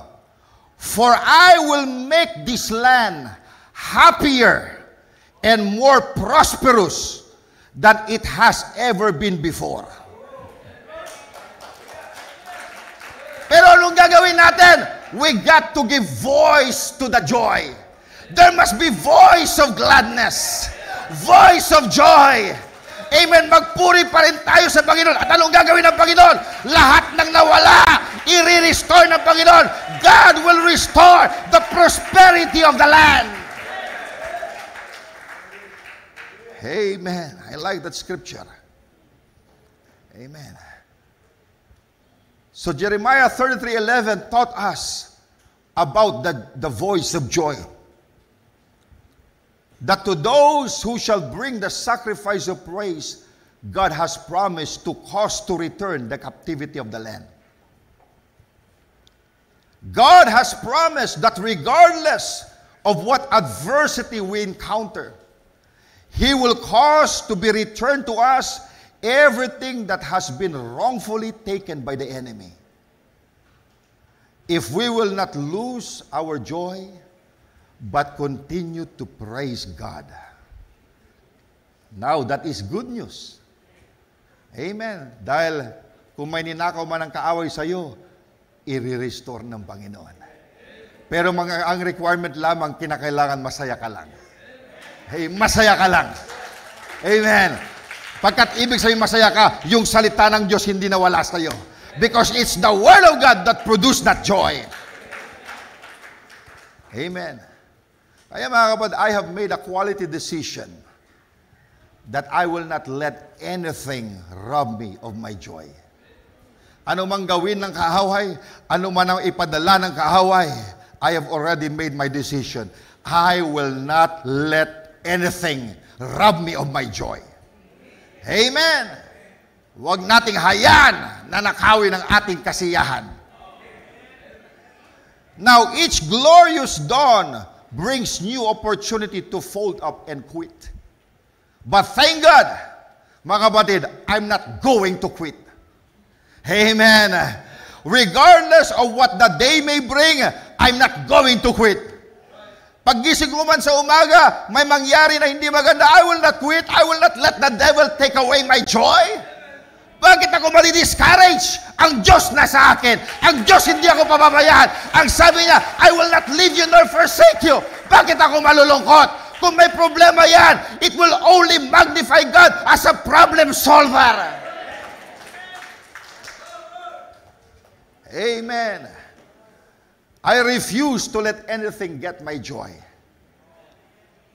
For I will make this land happier and more prosperous than it has ever been before. Pero anong gagawin natin? We got to give voice to the joy. There must be voice of gladness, voice of joy. Amen. Magpuri pa rin tayo sa Panginoon. At anong gagawin ng Panginoon? Lahat ng nawala, i-restore ng Panginoon. God will restore the prosperity of the land. Amen. I like that scripture. Amen. So Jeremiah 33:11 taught us about the voice of joy. That to those who shall bring the sacrifice of praise, God has promised to cause to return the captivity of the land. God has promised that regardless of what adversity we encounter, He will cause to be returned to us everything that has been wrongfully taken by the enemy. If we will not lose our joy, but continue to praise God. Now, that is good news. Amen. Dahil kung may ninakaw man ang kaaway sa iyo, i-restore ng Panginoon. Pero ang requirement lamang, kinakailangan masaya ka lang. Hey, masaya ka lang. Amen. Pagkat ibig sabihin masaya ka, yung salita ng Diyos hindi nawala sa iyo. Because it's the Word of God that produced that joy. Amen. Kaya mga kapatid, I have made a quality decision that I will not let anything rob me of my joy. Ano mang gawin ng kaaway, ano man ang ipadala ng kaaway, I have already made my decision. I will not let anything rob me of my joy. Amen. Huwag nating hayaan na nakawin ang ating kasiyahan. Now, each glorious dawn brings new opportunity to fold up and quit. But thank God, mga kapatid, I'm not going to quit. Amen. Regardless of what the day may bring, I'm not going to quit. Paggising mo man sa umaga, may mangyari na hindi maganda, I will not quit. I will not let the devil take away my joy. Bakit ako mali-discourage? Ang Diyos na sa akin. Ang Diyos hindi ako pababayaan. Ang sabi niya, I will not leave you nor forsake you. Bakit ako malulungkot? Kung may problema yan, it will only magnify God as a problem solver. Amen. I refuse to let anything get my joy.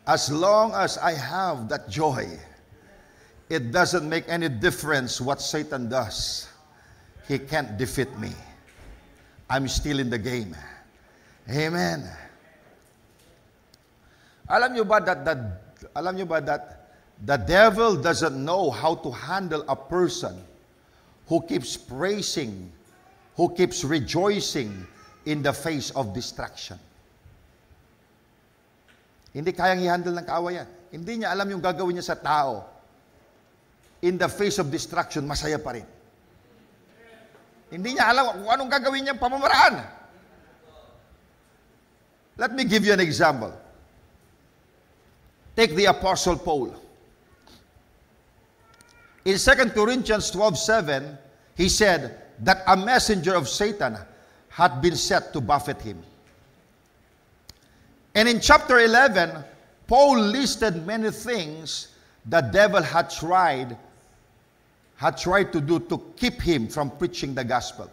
As long as I have that joy, it doesn't make any difference what Satan does. He can't defeat me. I'm still in the game. Amen. Alam nyo ba that the devil doesn't know how to handle a person who keeps praising, who keeps rejoicing in the face of distraction? Hindi kayang i-handle ng kaaway yan. Hindi niya alam yung gagawin niya sa tao. In the face of distraction, masaya pa rin. Hindi niya alam kung anong gagawin niyang pamamaraan. Let me give you an example. Take the Apostle Paul. In 2 Corinthians 12:7, he said that a messenger of Satan had been set to buffet him. And in chapter 11, Paul listed many things the devil had tried to do to keep him from preaching the gospel.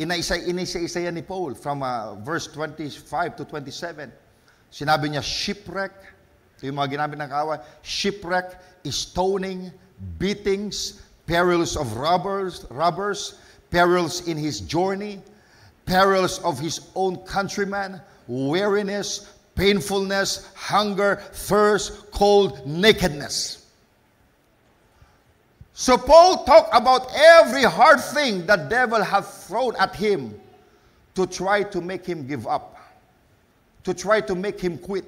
Inisa-isa yan ni Paul from verse 25 to 27. Sinabi niya, shipwreck, ito yung mga ginamit ng kaaway, shipwreck, stoning, beatings, perils of robbers, perils in his journey, perils of his own countrymen, weariness, painfulness, hunger, thirst, cold, nakedness. So Paul talked about every hard thing the devil had thrown at him to try to make him give up, to try to make him quit.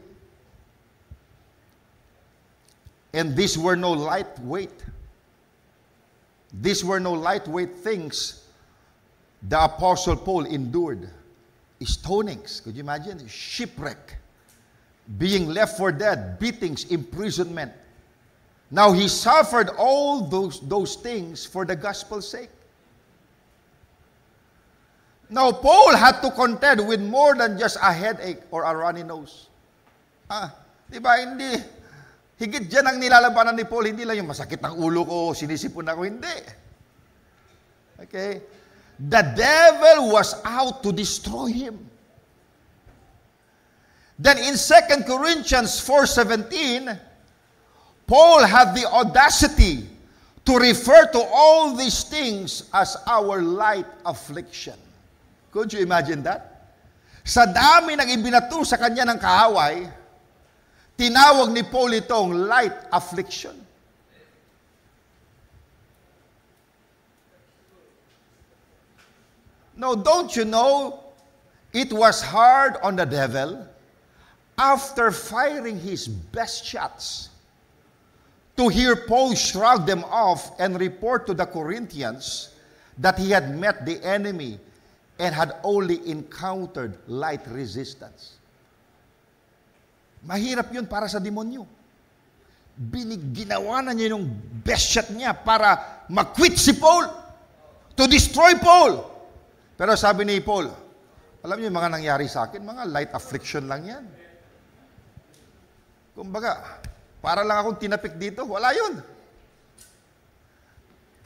And these were no lightweight. These were no lightweight things the Apostle Paul endured. Stonings, could you imagine? Shipwreck, being left for dead, beatings, imprisonment. Now, he suffered all those things for the gospel's sake. Now, Paul had to contend with more than just a headache or a runny nose. Diba, hindi. Higit dyan ang nilalabanan ni Paul, hindi lang yung masakit ng ulo ko, sinisipon ako, hindi. Okay? The devil was out to destroy him. Then in 2 Corinthians 4:17, Paul had the audacity to refer to all these things as our light affliction. Could you imagine that? Sa dami ng ibinato sa kanya ng kaaway, tinawag ni Paul itong light affliction. Now, don't you know, it was hard on the devil after firing his best shots to hear Paul shrug them off and report to the Corinthians that he had met the enemy and had only encountered light resistance. Mahirap yun para sa demonyo. Ginawa na niya yung best shot niya para mag-quit si Paul, to destroy Paul. Pero sabi ni Paul, alam niyo yung mga nangyari sa akin, mga light affliction lang yan. Kumbaga, para lang akong tinapik dito, wala yun.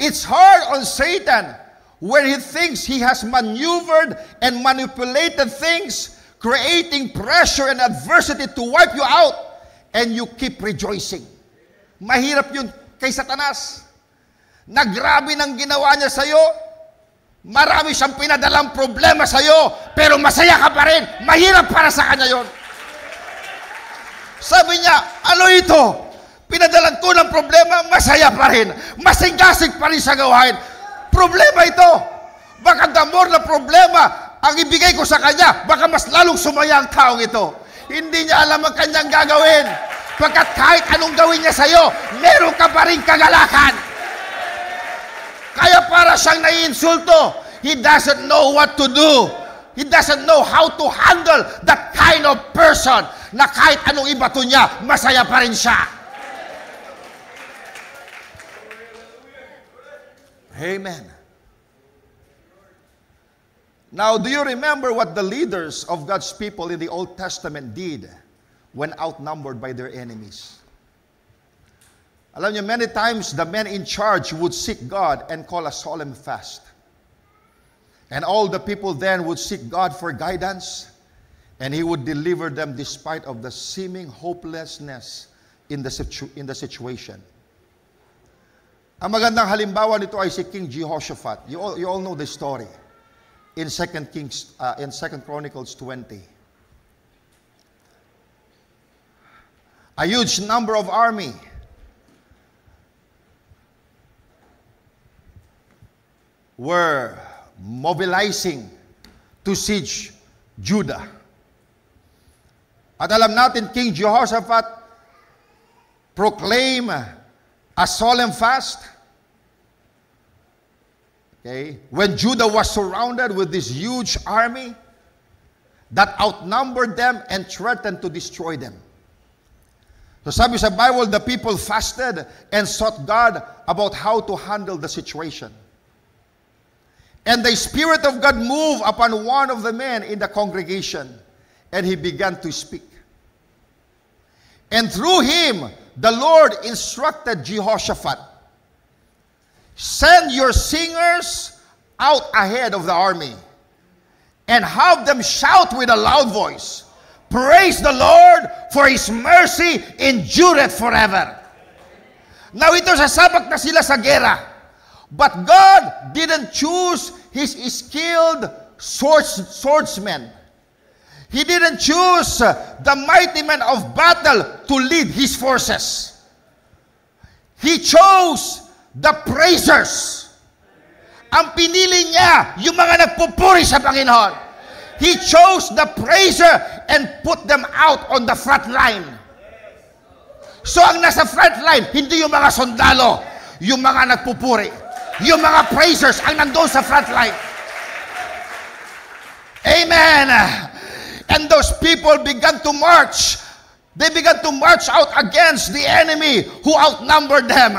It's hard on Satan when he thinks he has maneuvered and manipulated things creating pressure and adversity to wipe you out, and you keep rejoicing. Mahirap yun kay Satanas. Nagrabe ng ginawa niya sa'yo. Marami siyang pinadalang problema sa'yo, pero masaya ka pa rin. Mahirap para sa kanya yon. Sabi niya, ano ito? Pinadalan ko ng problema, masaya pa rin. Masigasig pa rin sa gawain. Problema ito. Baka damor na problema ang ibigay ko sa kanya, baka mas lalong sumaya ang taong ito. Hindi niya alam ang kanyang gagawin. Pagkat kahit anong gawin niya sa'yo, meron ka pa rin kagalakan. Kaya para siyang naiinsulto. He doesn't know what to do. He doesn't know how to handle that kind of person na kahit anong ibato niya, masaya pa rin siya. Amen. Now, do you remember what the leaders of God's people in the Old Testament did when outnumbered by their enemies? Alam niyo, many times the men in charge would seek God and call a solemn fast. And all the people then would seek God for guidance, and He would deliver them despite of the seeming hopelessness in the situation. Ang magandang halimbawa nito ay si King Jehoshaphat. You all know the story. In 2 Chronicles 20. A huge number of army were mobilizing to siege Judah. At alam natin, King Jehoshaphat proclaim a solemn fast. Okay? When Judah was surrounded with this huge army that outnumbered them and threatened to destroy them. So sabi sa Bible, the people fasted and sought God about how to handle the situation. And the Spirit of God moved upon one of the men in the congregation, and he began to speak. And through him, the Lord instructed Jehoshaphat, send your singers out ahead of the army and have them shout with a loud voice, praise the Lord, for His mercy endureth forever. Now ito sasabak na sila sa gera. But God didn't choose His skilled swordsmen. He didn't choose the mighty men of battle to lead His forces. He chose the praisers. Ang pinili niya, yung mga nagpupuri sa Panginoon. He chose the praiser and put them out on the front line. So ang nasa front line, hindi yung mga sundalo, yung mga nagpupuri. Yung mga praisers ang nandoon sa front line. Amen. And those people began to march. They began to march out against the enemy who outnumbered them.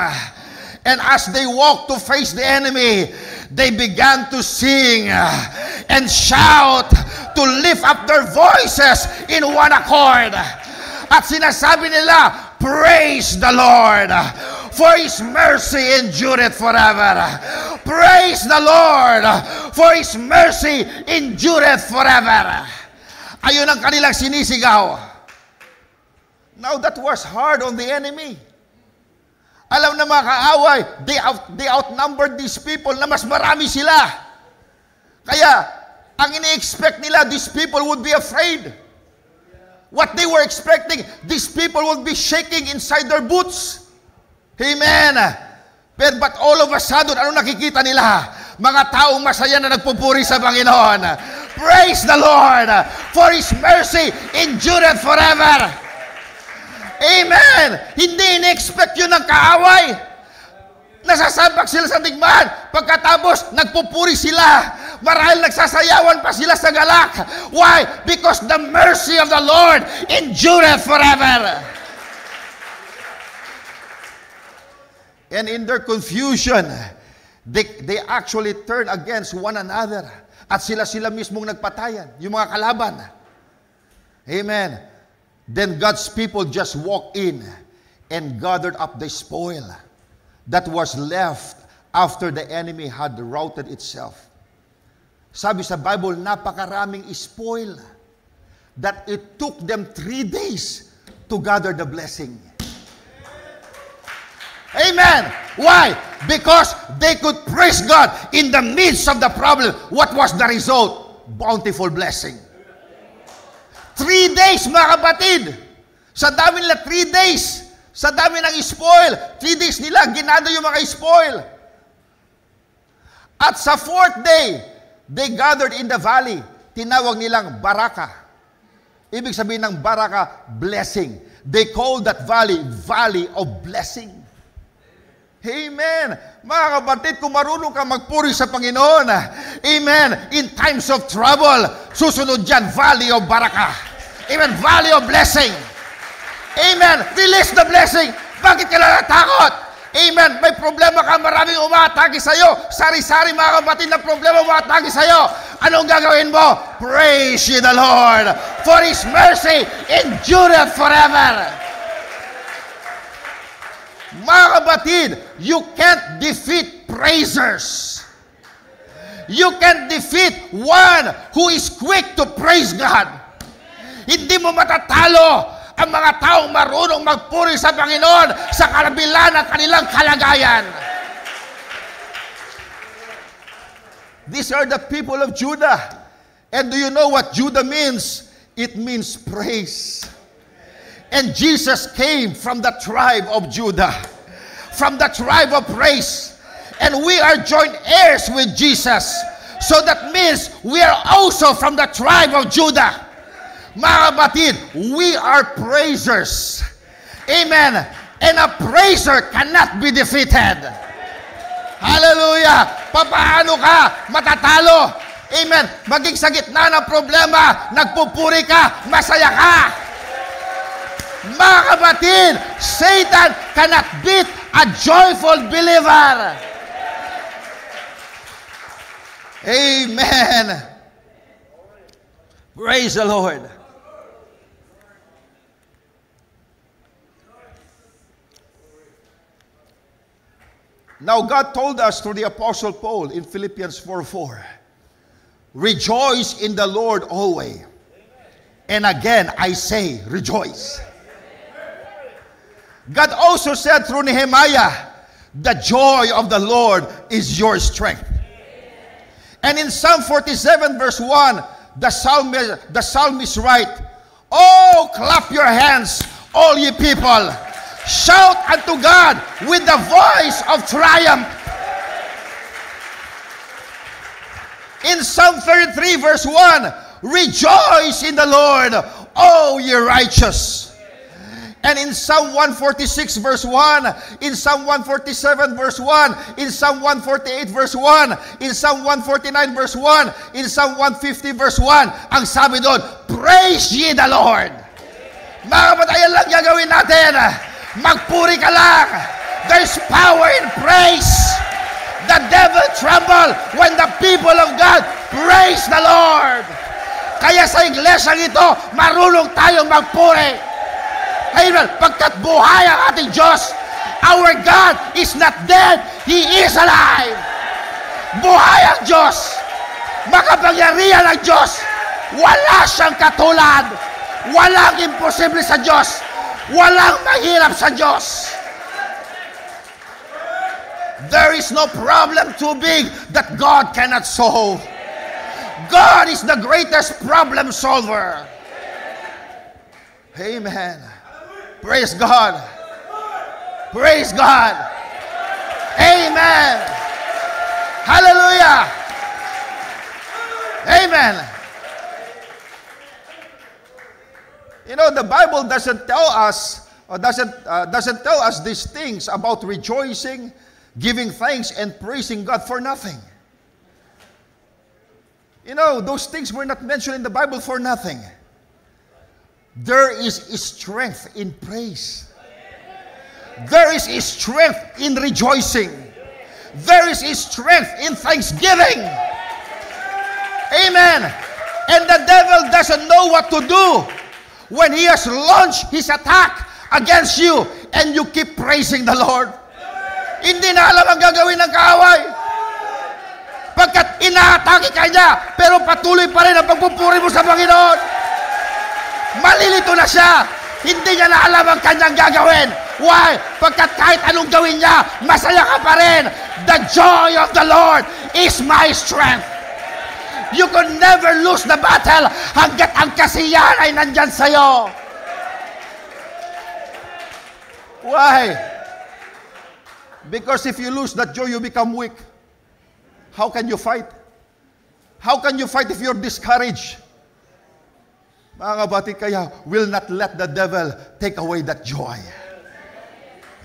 And as they walked to face the enemy, they began to sing and shout, to lift up their voices in one accord. At sinasabi nila, praise the Lord, for His mercy endureth forever. Praise the Lord, for His mercy endureth forever. Ayun ang kanilang sinisigaw. Now that was hard on the enemy. Alam na mga kaaway, they outnumbered these people na mas marami sila. Kaya, ang ini-expect nila, these people would be afraid. What they were expecting, these people would be shaking inside their boots. Amen. But all of a sudden, ano nakikita nila? Mga taong masaya na nagpupuri sa Panginoon. Praise the Lord, for His mercy endureth forever. Amen! Hindi in-expect yun ng kaaway. Nasasabak sila sa digmaan. Pagkatapos, nagpupuri sila. Marahil nagsasayawan pa sila sa galak. Why? Because the mercy of the Lord endureth forever. And in their confusion, they actually turn against one another. At sila mismong nagpatayan. Yung mga kalaban. Amen. Then God's people just walked in and gathered up the spoil that was left after the enemy had routed itself. Sabi sa Bible, napakaraming spoil. that it took them 3 days to gather the blessing. Amen. Why? Because they could praise God in the midst of the problem. What was the result? Bountiful blessing. 3 days, mga kapatid. Sa dami nila, 3 days. Sa dami ng spoil. 3 days nila, ginado yung mga spoil. At sa 4th day, they gathered in the valley. Tinawag nilang Baraka. Ibig sabihin ng Baraka, blessing. They called that valley, Valley of Blessing. Amen. Mga kapatid, kung marunong ka magpuri sa Panginoon, amen, in times of trouble, susunod dyan, Valley of Baraka. Amen, Valley of Blessing. Amen, release the blessing. Bakit ka natatakot? Amen, may problema ka, maraming umaatake sa'yo. Sari-sari, mga kapatid, na problema umaatake sa'yo. Anong gagawin mo? Praise ye the Lord, for His mercy endureth forever. Mga kapatid, you can't defeat praisers. You can't defeat one who is quick to praise God. Hindi mo matatalo ang mga taong marunong magpuri sa Panginoon sa kabila ng kanilang kalagayan. These are the people of Judah. And do you know what Judah means? It means praise. And Jesus came from the tribe of Judah, from the tribe of praise. And we are joint heirs with Jesus. So that means we are also from the tribe of Judah. Mga kapatid, we are praisers. Amen. And a praiser cannot be defeated. Hallelujah. Papaano ka matatalo? Amen. Maging sa gitna ng problema, nagpupuri ka, masaya ka. Mga kapatid, Satan cannot beat a joyful believer. Amen. Praise the Lord. Now God told us through the Apostle Paul in Philippians 4:4, rejoice in the Lord always. And again, I say, rejoice. God also said through Nehemiah, the joy of the Lord is your strength. And in Psalm 47 verse 1, the psalmist write, oh, clap your hands, all ye people. Shout unto God with the voice of triumph. In Psalm 33 verse 1, rejoice in the Lord, O ye righteous. And in Psalm 146 verse 1, in Psalm 147 verse 1, in Psalm 148 verse 1, in Psalm 149 verse 1, in Psalm 150 verse 1, ang sabi doon, praise ye the Lord. Mga kapatid, ayan lang gagawin natin. Magpuri ka lang. There's power in praise. The devil tremble when the people of God praise the Lord. Kaya sa iglesia ito, marunong tayong magpuri. Amen. Pagkat buhay ang ating Diyos, our God is not dead, He is alive. Buhay ang Diyos. Makapangyarihan ang Diyos. Wala siyang katulad. Walang imposible sa Diyos. Walang mahirap sa Diyos. There is no problem too big that God cannot solve. God is the greatest problem solver. Amen. Praise God. Praise God. Amen. Hallelujah. Amen. You know, the Bible doesn't tell us, or doesn't tell us these things about rejoicing, giving thanks, and praising God for nothing. You know, those things were not mentioned in the Bible for nothing. There is strength in praise. There is strength in rejoicing. There is strength in thanksgiving. Amen. And the devil doesn't know what to do when he has launched his attack against you and you keep praising the Lord. Hindi na alam ang gagawin ng kaaway. Pagkat inaatake ka niya, pero patuloy pa rin ang pagpupuri mo sa Panginoon. Malilito na siya. Hindi niya na alam ang kanyang gagawin. Why? Pagkat kahit anong gawin niya, masaya ka pa rin. The joy of the Lord is my strength. You can never lose the battle hanggat ang kasiyahan ay nandyan sa'yo. Why? Because if you lose that joy, you become weak. How can you fight? How can you fight if you're discouraged? Mga kapatid, kaya will not let the devil take away that joy.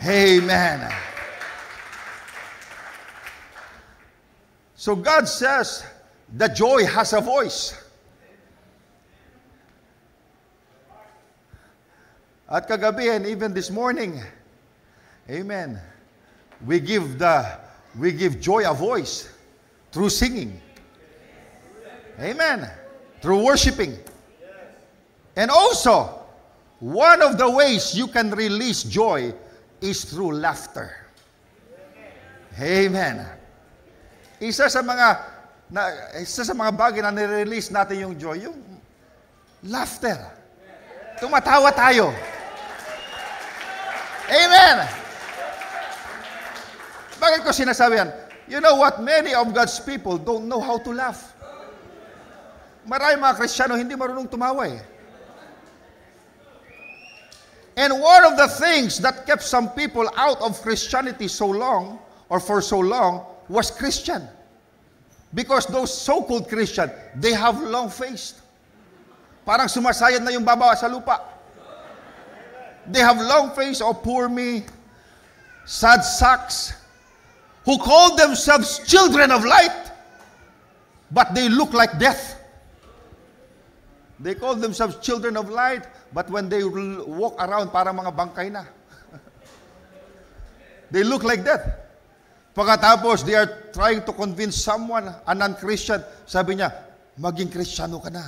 Amen. So God says that joy has a voice. At kagabi and even this morning, amen, we give joy a voice through singing. Amen. Through worshiping. And also, one of the ways you can release joy is through laughter. Amen. Isa sa mga bagay na nire-release natin yung joy, yung laughter. Tumatawa tayo. Amen. Bakit ko sinasabi yan? You know what? Many of God's people don't know how to laugh. Maraming mga Kristiyano hindi marunong tumawa eh. And one of the things that kept some people out of Christianity so long, or for so long, was Christian. Because those so-called Christian, they have long face. Parang sumasayad na yung baba sa lupa. They have long face, oh poor me, sad sacks, who call themselves children of light, but they look like death. They call themselves children of light, but when they walk around, parang mga bangkay na. They look like that. Pagkatapos, they are trying to convince someone, a non-Christian, sabi niya, maging Kristiyano ka na.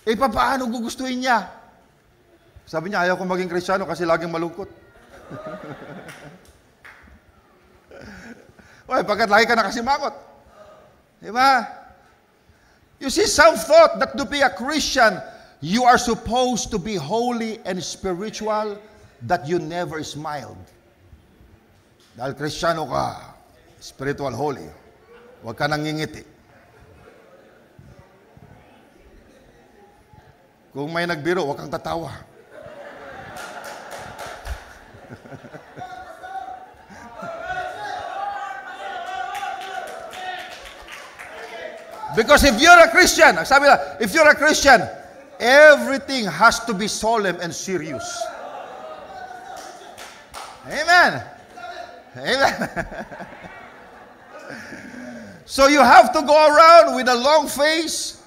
Eh, paano gugustuhin niya? Sabi niya, ayaw ko maging Kristiyano kasi laging malungkot. Oy, pagkat lagi ka nakasimangot. Diba? You see, some thought that to be a Christian, you are supposed to be holy and spiritual, that you never smiled. Dahil Kristiyano ka, spiritual holy, huwag ka nangingiti. Kung may nagbiro, huwag kang tatawa. Because if you're a Christian, sabi na, if you're a Christian, everything has to be solemn and serious. Amen. Amen. So you have to go around with a long face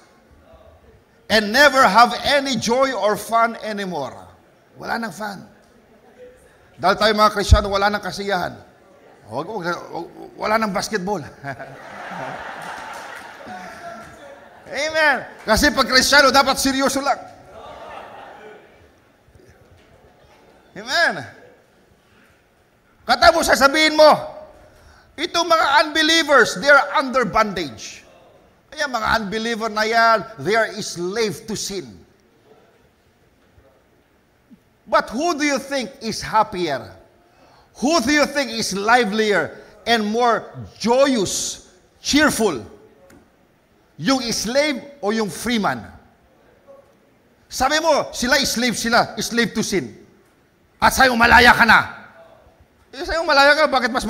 and never have any joy or fun anymore. Wala nang fun. Dahil tayo mga Kristiyano, wala nang kasiyahan. Wala nang basketball. Amen. Kasi pag Kristiyano, dapat seryoso lang. Amen. Katapos sasabihin mo, itong mga unbelievers, they are under bondage. Ayan, mga unbeliever na yan, they are slave to sin. But who do you think is happier? Who do you think is livelier and more joyous, cheerful? Yung slave o yung free man? Sabi mo, slave to sin. At sa'yo malaya ka na. Eh, sa'yo malaya ka, bakit mas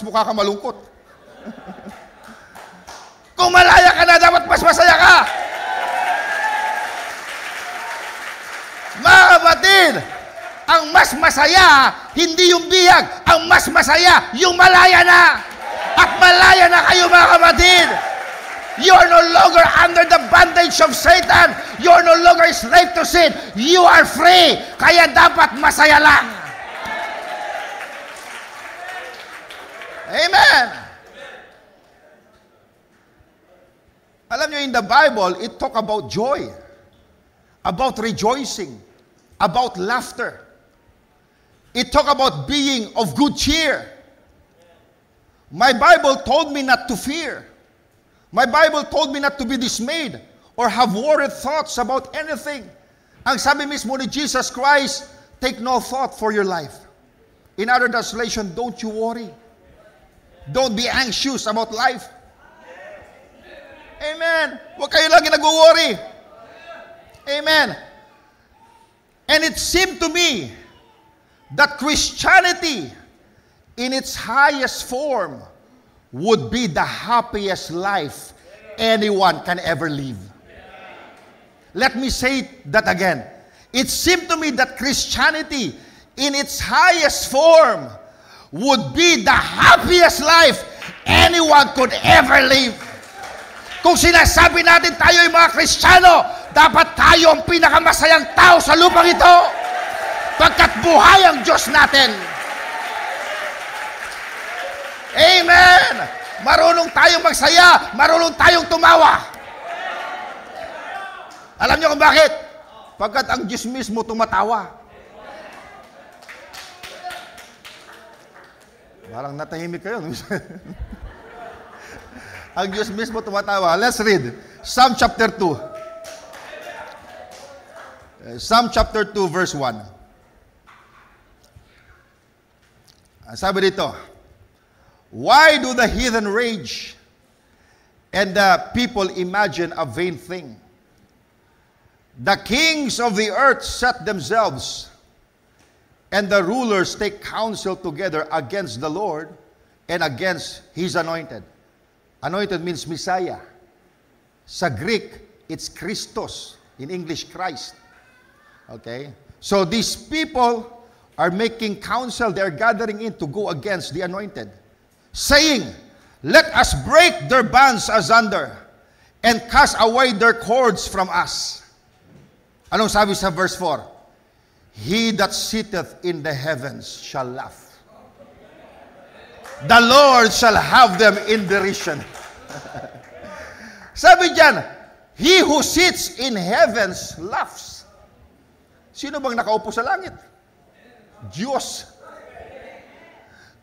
mukha ka malungkot? Kung malaya ka na, dapat mas masaya ka. Mga kapatid, ang mas masaya, hindi yung bihag. Ang mas masaya, yung malaya na. At malaya na kayo mga kapatid. You are no longer under the bondage of Satan. You are no longer a slave to sin. You are free. Kaya dapat masaya lang. Amen. Alam niyo, in the Bible, it talk about joy, about rejoicing, about laughter. It talk about being of good cheer. My Bible told me not to fear. My Bible told me not to be dismayed or have worried thoughts about anything. Ang sabi mismo ni Jesus Christ, take no thought for your life. In other translation, don't you worry. Don't be anxious about life. Amen. Huwag kayo lagi nag-worry. Amen. And it seemed to me that Christianity in its highest form would be the happiest life anyone can ever live. Let me say that again. It seemed to me that Christianity in its highest form would be the happiest life anyone could ever live. Kung sinasabi natin tayo ay mga Kristiyano, dapat tayo ang pinakamasayang tao sa lupang ito. Pagkat buhay ang Diyos natin. Amen! Marunong tayong magsaya, marunong tayong tumawa. Alam niyo kung bakit? Pagkat ang Diyos mismo tumatawa. Parang natahimik kayo. Ang Diyos mismo tumatawa. Let's read. Psalm chapter 2. Psalm chapter 2 verse 1. Sabi dito, why do the heathen rage and the people imagine a vain thing? The kings of the earth set themselves, and the rulers take counsel together against the Lord and against His anointed. Anointed means Messiah. Sa Greek, it's Christos. In English, Christ. Okay? So these people are making counsel. They're gathering in to go against the anointed, saying, let us break their bands asunder and cast away their cords from us. Anong sabi sa verse 4? He that sitteth in the heavens shall laugh. The Lord shall have them in derision. Sabi diyan, he who sits in heavens laughs. Sino bang nakaupo sa langit? Diyos.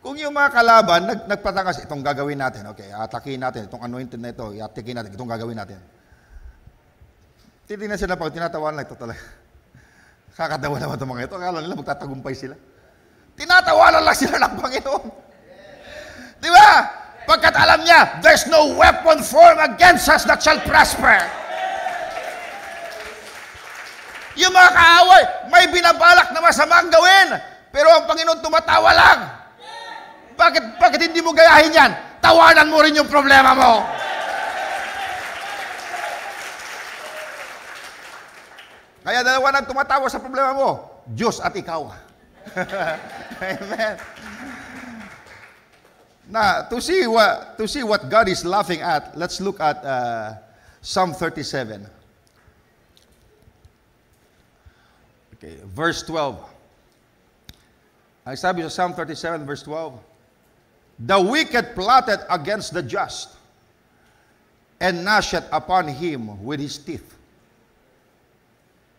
Kung yung mga kalaban, nagpatangas, itong gagawin natin. Okay, atakin natin. Itong anointed na ito, atakin natin. Itong gagawin natin. Titignan sila pag tinatawanan lang ito talaga. Kakatawa naman itong mga ito. Akala nila magtatagumpay sila. Tinatawanan lang sila ng Panginoon. Di ba? Pagkat alam niya, there's no weapon formed against us that shall prosper. Yung mga kaaway, may binabalak na masamang gawin, pero ang Panginoon tumatawa lang. Bakit hindi mo gayahin yan? Tawanan mo rin yung problema mo. Kaya dalawa nang tumatawa sa problema mo, Diyos at ikaw. Amen. Now, to see what God is laughing at, let's look at Psalm 37. Okay, verse 12. Ang sabi sa Psalm 37, verse 12, the wicked plotted against the just, and gnasheth upon him with his teeth.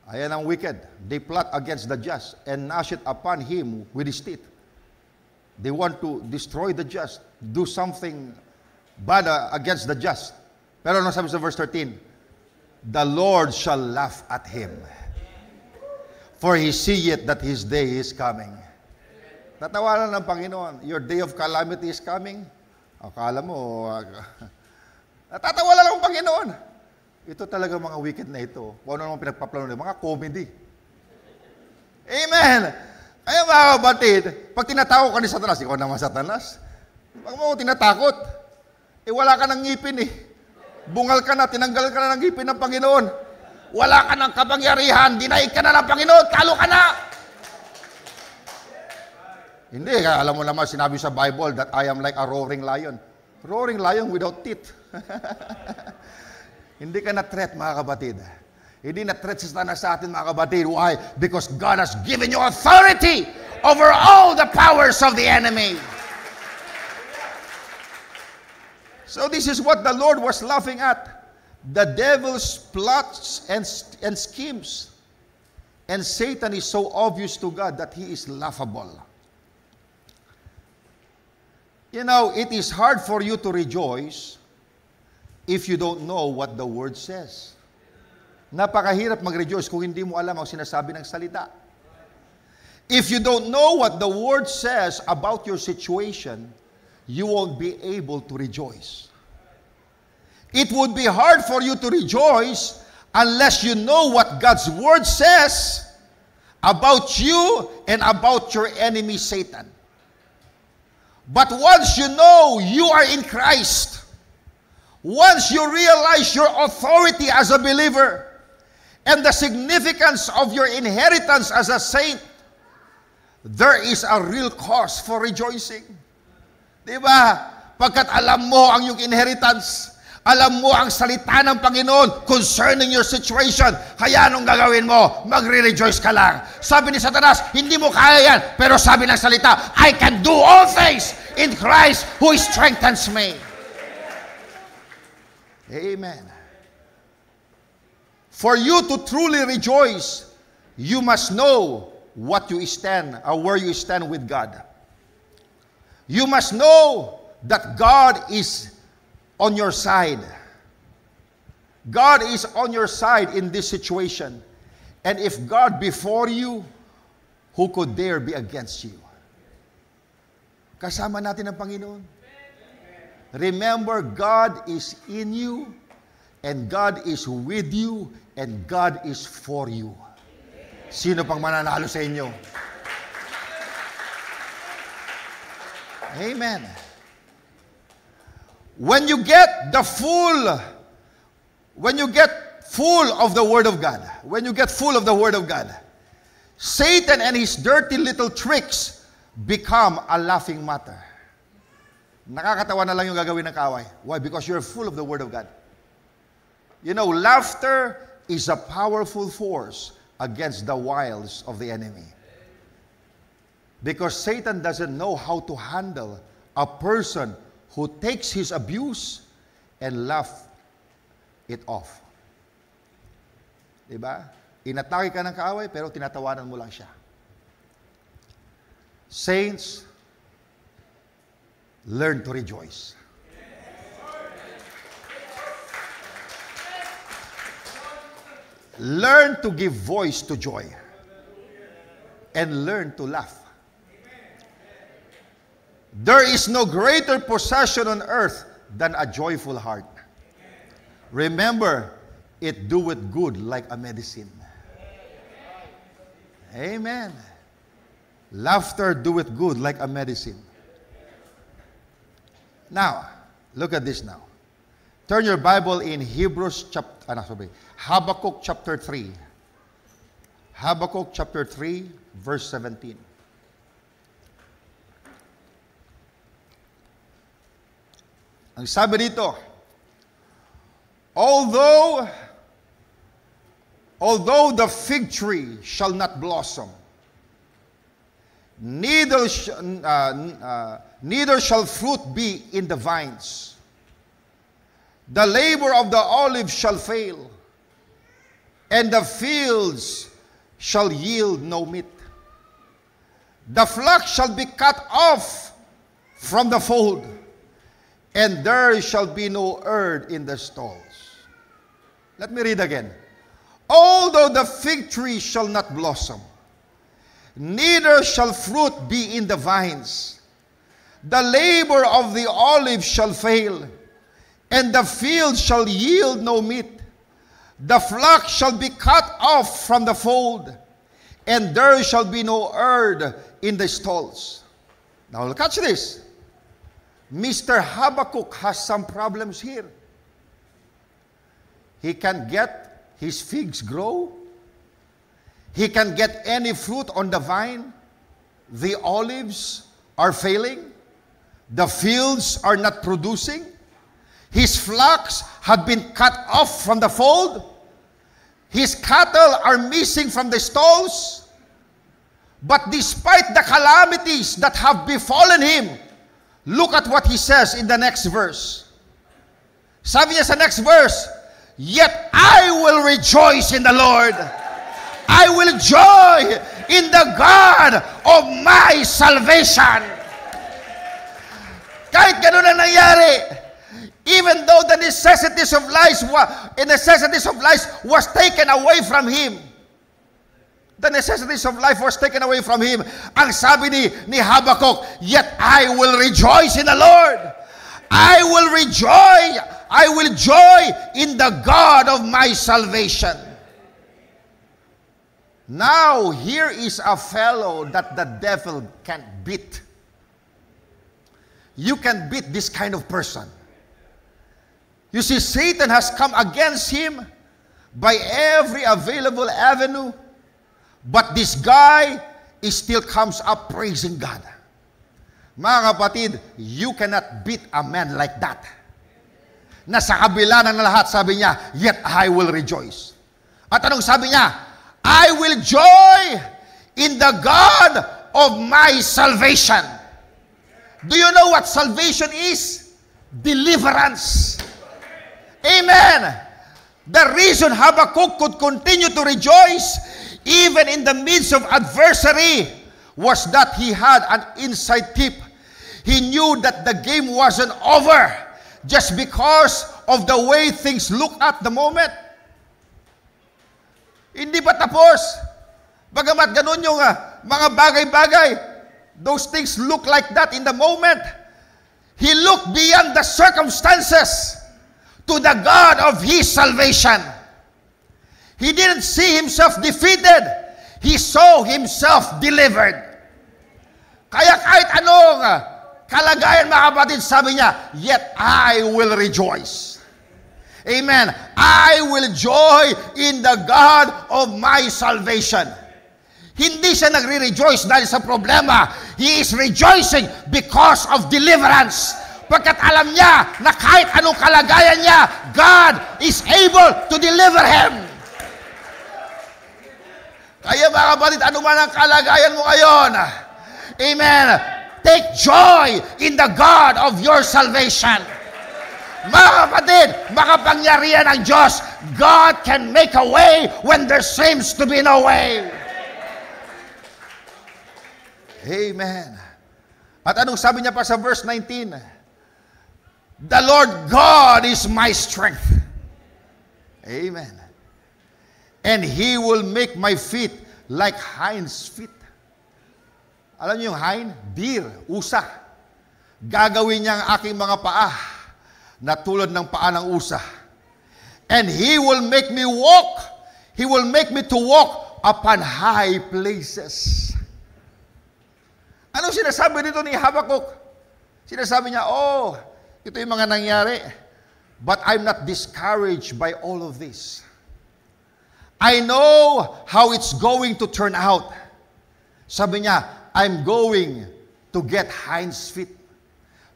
Ayan ang wicked. They plot against the just, and gnasheth upon him with his teeth. They want to destroy the just, do something bad against the just. Pero ano sabi sa verse 13? The Lord shall laugh at him, for he seeth that his day is coming. Tatawanan ng Panginoon, your day of calamity is coming. Akala mo, natatawa lang ng Panginoon. Ito talaga mga wicked na ito. Kung ano naman pinagpaplano nila, mga comedy. Amen! Kaya mga kapatid, pag tinatawag ka ni Satanas, ikaw naman Satanas, pag mo tinatakot, wala ka ng ngipin eh. Bungal ka na, tinanggal ka na ng ngipin ng Panginoon. Wala ka ng kapangyarihan, dinaig ka na ng Panginoon, talo ka na! Hindi, alam mo naman, sinabi sa Bible that I am like a roaring lion. Roaring lion without teeth. Hindi ka na-threat, mga kapatid. Hindi na-threat si Satanas sa atin, mga kapatid. Why? Because God has given you authority over all the powers of the enemy. So this is what the Lord was laughing at. The devil's plots and schemes. And Satan is so obvious to God that he is laughable. You know, it is hard for you to rejoice if you don't know what the Word says. Napakahirap mag-rejoice kung hindi mo alam ang sinasabi ng salita. If you don't know what the Word says about your situation, you won't be able to rejoice. It would be hard for you to rejoice unless you know what God's Word says about you and about your enemy, Satan. But once you know you are in Christ, once you realize your authority as a believer, and the significance of your inheritance as a saint, there is a real cause for rejoicing. Diba? Pagkat alam mo ang iyong inheritance, alam mo ang salita ng Panginoon concerning your situation, kaya anong gagawin mo? Magre-rejoice ka lang. Sabi ni Satanas, hindi mo kaya yan. Pero sabi ng salita, I can do all things in Christ who strengthens me. Amen. For you to truly rejoice, you must know what you stand, or where you stand with God. You must know that God is on your side. God is on your side in this situation. And if God before you, who could dare be against you? Kasama natin ang Panginoon. Remember, God is in you, and God is with you, and God is for you. Sino pang mananalo sa inyo? Amen. When you get full of the Word of God, Satan and his dirty little tricks become a laughing matter. Nakakatawa na lang yung gagawin ng kaaway. Why? Because you're full of the Word of God. You know, laughter is a powerful force against the wiles of the enemy. Because Satan doesn't know how to handle a person who takes his abuse and laugh it off. Diba? Inatake ka ng kaaway, pero tinatawanan mo lang siya. Saints, learn to rejoice. Learn to give voice to joy. And learn to laugh. There is no greater possession on earth than a joyful heart. Remember, it doeth good like a medicine. Amen. Laughter doeth good like a medicine. Now, look at this now. Turn your Bible in Habakkuk chapter 3. Habakkuk chapter 3, verse 17. Ang sabi dito, although the fig tree shall not blossom, neither shall fruit be in the vines. The labor of the olive shall fail, and the fields shall yield no meat. The flock shall be cut off from the fold, and there shall be no herd in the stalls. Let me read again. Although the fig tree shall not blossom, neither shall fruit be in the vines. The labor of the olive shall fail, and the field shall yield no meat. The flock shall be cut off from the fold, and there shall be no herd in the stalls. Now catch this. Mr. Habakkuk has some problems here. He can't get his figs grow. He can't get any fruit on the vine. The olives are failing. The fields are not producing. His flocks have been cut off from the fold. His cattle are missing from the stalls. But despite the calamities that have befallen him, look at what he says in the next verse. Sabi niya sa next verse, yet I will rejoice in the Lord. I will joy in the God of my salvation. Kahit ganun ang nangyari, Even though the necessities of life was taken away from him. The necessities of life was taken away from him. Ang sabi ni Habakkuk, yet I will rejoice in the Lord. I will joy in the God of my salvation. Now, here is a fellow that the devil can't beat. You can beat this kind of person. You see, Satan has come against him by every available avenue, but this guy still comes up praising God. Mga kapatid, you cannot beat a man like that. Nasa kabila ng lahat, sabi niya, yet I will rejoice. At anong sabi niya? I will joy in the God of my salvation. Do you know what salvation is? Deliverance. Amen. The reason Habakkuk could continue to rejoice even in the midst of adversity was that he had an inside tip. He knew that the game wasn't over just because of the way things look at the moment. Hindi pa tapos. Bagamat ganun yung mga bagay-bagay, those things look like that in the moment. He looked beyond the circumstances to the God of his salvation. He didn't see himself defeated. He saw himself delivered. Kaya kahit anong kalagayan, mga kapatid, sabi niya, yet I will rejoice. Amen. I will joy in the God of my salvation. Hindi siya nagre-rejoice dahil sa problema. He is rejoicing because of deliverance. Pagkat alam niya na kahit anong kalagayan niya, God is able to deliver him. Kaya mga kapatid, ano man ang kalagayan mo ngayon, amen, take joy in the God of your salvation. Mga kapatid, makapangyarihan ang Diyos. God can make a way when there seems to be no way. Amen. At anong sabi niya pa sa verse 19? The Lord God is my strength. Amen. And He will make my feet like hinds' feet. Alam niyo yung hind? Deer, usa. Gagawin niya ang aking mga paa na tulad ng paa ng usa. And He will make me walk. He will make me to walk upon high places. Ano sinasabi dito ni Habakkuk? Sinasabi niya, oh, ito yung mga nangyari. But I'm not discouraged by all of this. I know how it's going to turn out. Sabi niya, I'm going to get hinds feet.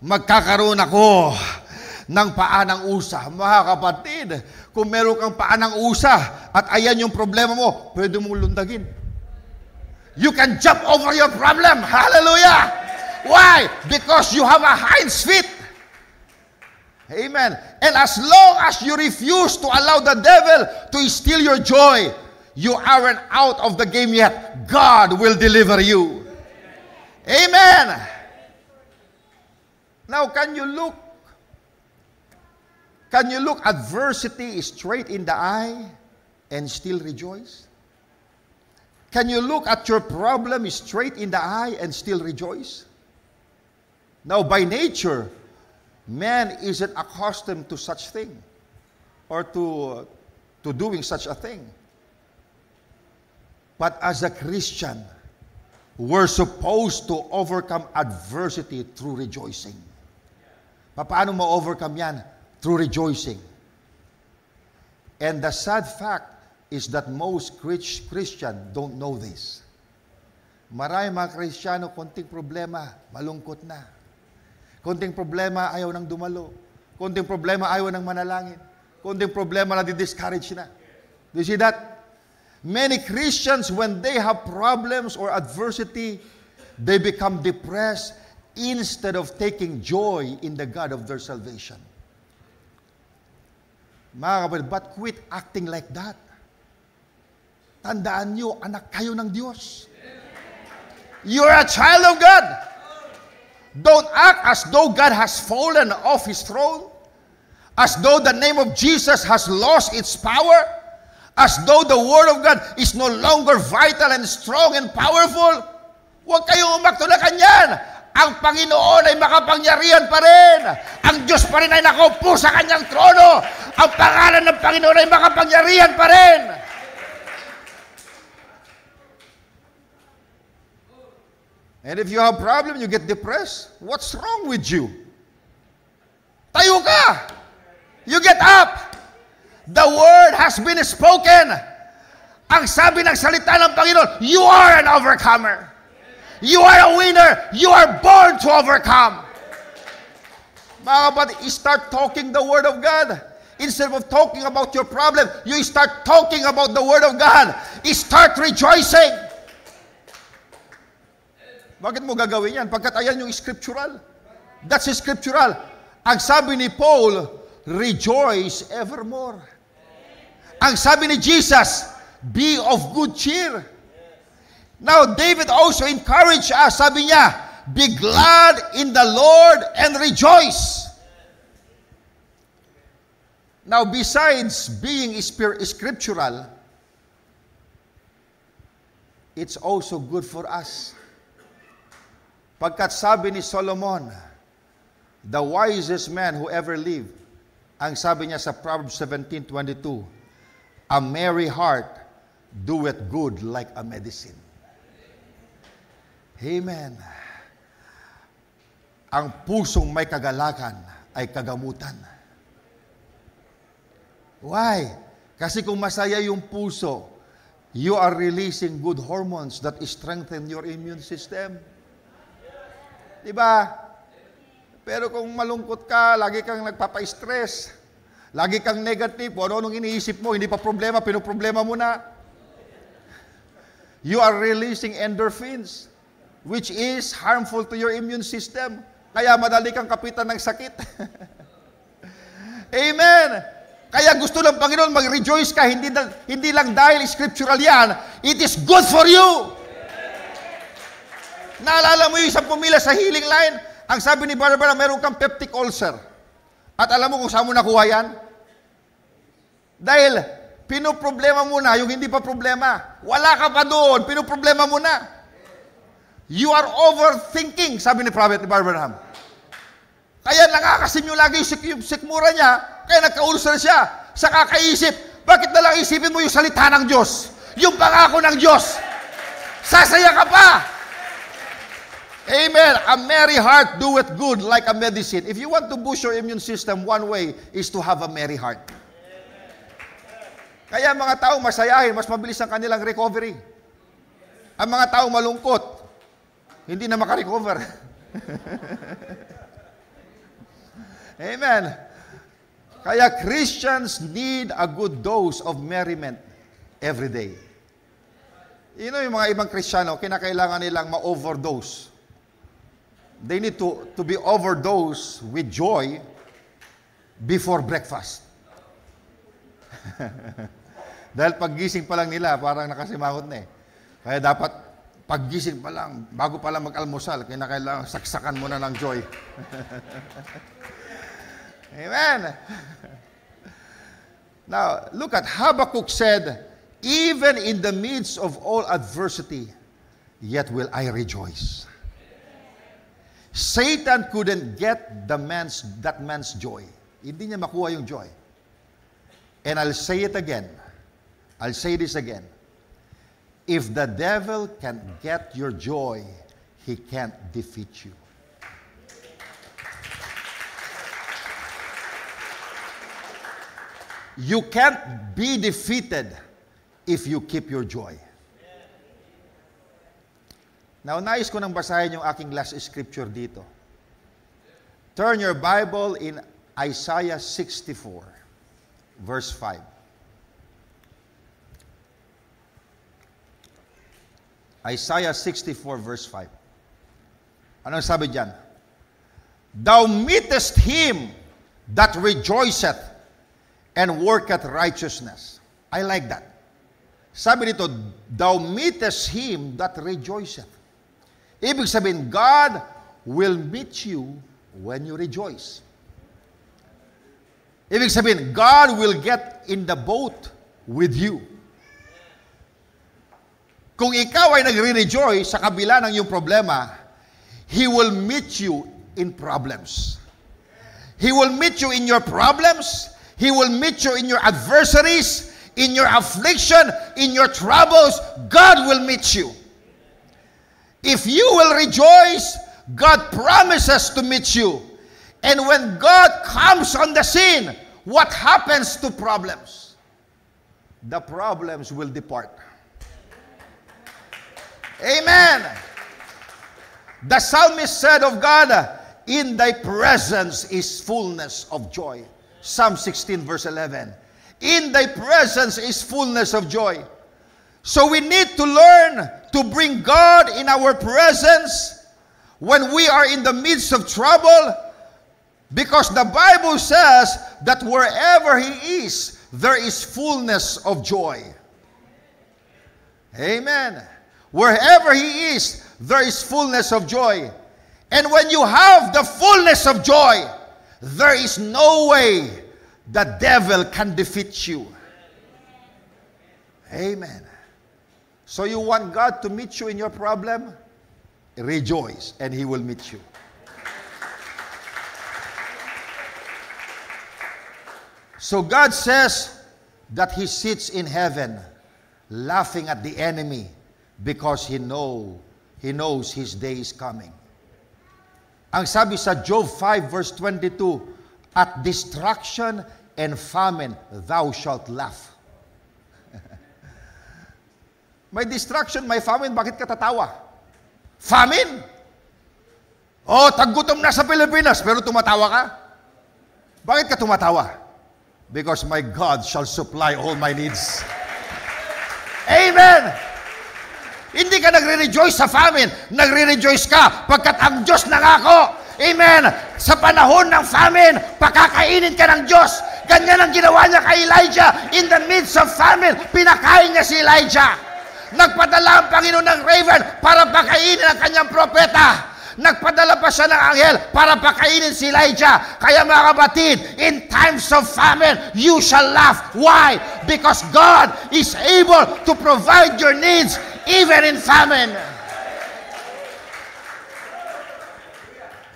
Magkakaroon ako ng paa ng usa. Mga kapatid, kung meron kang paa ng usa at ayan yung problema mo, pwede mong lundagin. You can jump over your problem. Hallelujah! Why? Because you have a hinds feet. Amen. And as long as you refuse to allow the devil to steal your joy, you aren't out of the game yet. God will deliver you. Amen. Now, can you look adversity straight in the eye and still rejoice? Can you look at your problem straight in the eye and still rejoice? Now, by nature, man isn't accustomed to such thing or to doing such a thing. But as a Christian, we're supposed to overcome adversity through rejoicing. Paano mo overcome yan? Through rejoicing. And the sad fact is that most Christians don't know this. Marami mga Kristiyano, konting problema, malungkot na. Konting problema, ayaw nang dumalo. Konting problema, ayaw nang manalangin. Konting problema, nadi-discourage na. Do you see that? Many Christians, when they have problems or adversity, they become depressed instead of taking joy in the God of their salvation. Mga kapatid, but quit acting like that. Tandaan nyo, anak kayo ng Diyos. You're a child of God. Don't act as though God has fallen off His throne. As though the name of Jesus has lost its power? As though the Word of God is no longer vital and strong and powerful? Huwag kayong umaktulakan yan. Ang Panginoon ay makapangyarihan pa rin. Ang Diyos pa rin ay nakaupo sa kanyang trono. Ang pangalan ng Panginoon ay makapangyarihan pa rin. And if you have problem, you get depressed, what's wrong with you? Tayo ka! You get up! The word has been spoken. Ang sabi ng salita ng Panginoon, you are an overcomer. You are a winner. You are born to overcome. Mga kapatid, start talking the Word of God. Instead of talking about your problem, you start talking about the Word of God. Start rejoicing. Bakit mo gagawin yan? Pagkat ayan yung scriptural. That's scriptural. Ang sabi ni Paul, rejoice evermore. Ang sabi ni Jesus, be of good cheer. Now, David also encouraged us, sabi niya, be glad in the Lord and rejoice. Now, besides being scriptural, it's also good for us. Pagkat sabi ni Solomon, the wisest man who ever lived, ang sabi niya sa Proverbs 17:22, a merry heart doeth good like a medicine. Amen. Ang pusong may kagalakan ay kagamutan. Why? Kasi kung masaya yung puso, you are releasing good hormones that strengthen your immune system. Diba? Pero kung malungkot ka, lagi kang nagpapa-stress, lagi kang negative, kung ano-anong iniisip mo, hindi pa problema, pinoproblema mo na. You are releasing endorphins, which is harmful to your immune system. Kaya madali kang kapitan ng sakit. Amen! Kaya gusto ng Panginoon mag-rejoice ka, hindi lang dahil scriptural yan, it is good for you. Naalala mo yung isang pumila sa healing line? Ang sabi ni Barbara, meron kang peptic ulcer. At alam mo kung saan mo nakuha yan? Dahil pinoproblema mo na yung hindi pa problema. Wala ka pa doon, pinoproblema mo na. You are overthinking, sabi ni Prophet Abraham. Kaya nakakasim yung lagi yung sikmura niya, kaya nagka-ulcer siya. Sa kakaisip, bakit na lang isipin mo yung salita ng Diyos? Yung pangako ng Diyos. Sasaya ka pa. Amen. A merry heart doeth good like a medicine. If you want to boost your immune system, one way is to have a merry heart. Kaya mga tao masayahin, mas mabilis ang kanilang recovery. Ang mga tao malungkot, hindi na makarecover. Amen. Kaya Christians need a good dose of merriment every day. You know, yung mga ibang Kristiyano, kinakailangan nilang ma-overdose. They need to be overdosed with joy before breakfast. Dahil paggising pa lang nila, parang nakasimangot na eh. Kaya dapat paggising pa lang, bago pa lang mag-almusal, kailangan saksakan mo na ng joy. Amen. Now, look at Habakkuk said, even in the midst of all adversity, yet will I rejoice. Satan couldn't get that man's joy. Hindi niya makuha yung joy. And I'll say it again. I'll say this again. If the devil can get your joy, he can't defeat you. You can't be defeated if you keep your joy. Now, nais ko nang basahin yung aking last scripture dito. Turn your Bible in Isaiah 64, verse 5. Isaiah 64, verse 5. Anong sabi diyan? Thou meetest him that rejoiceth and worketh righteousness. I like that. Sabi dito, thou meetest him that rejoiceth. Ibig sabihin, God will meet you when you rejoice. Ibig sabihin, God will get in the boat with you. Kung ikaw ay nagre-rejoice sa kabila ng iyong problema, He will meet you in problems. He will meet you in your problems. He will meet you in your adversaries, in your affliction, in your troubles. God will meet you. If you will rejoice, God promises to meet you. And when God comes on the scene, what happens to problems? The problems will depart. Amen. The psalmist said of God, in thy presence is fullness of joy. Psalm 16 verse 11. In thy presence is fullness of joy. So we need to learn to bring God in our presence when we are in the midst of trouble, because the Bible says that wherever He is, there is fullness of joy. Amen. Wherever He is, there is fullness of joy. And when you have the fullness of joy, there is no way the devil can defeat you. Amen. So you want God to meet you in your problem? Rejoice, and He will meet you. So God says that He sits in heaven laughing at the enemy because He knows His day is coming. Ang sabi sa Job 5 verse 22, at destruction and famine thou shalt laugh. May destruction, may famine, bakit ka tatawa? Famine? Oh, taggutom na sa Pilipinas, pero tumatawa ka? Bakit ka tumatawa? Because my God shall supply all my needs. Amen! Hindi ka nagre-rejoice sa famine, nagre-rejoice ka pagkat ang Diyos nangako. Amen! Sa panahon ng famine, pakakainin ka ng Diyos. Ganyan ang ginawa niya kay Elijah. In the midst of famine, pinakain niya si Elijah. Nagpadala ang Panginoon ng raven para pakainin ang kanyang propeta. Nagpadala pa siya ng anghel para pakainin si Elijah. Kaya mga kapatid, in times of famine, you shall laugh. Why? Because God is able to provide your needs even in famine.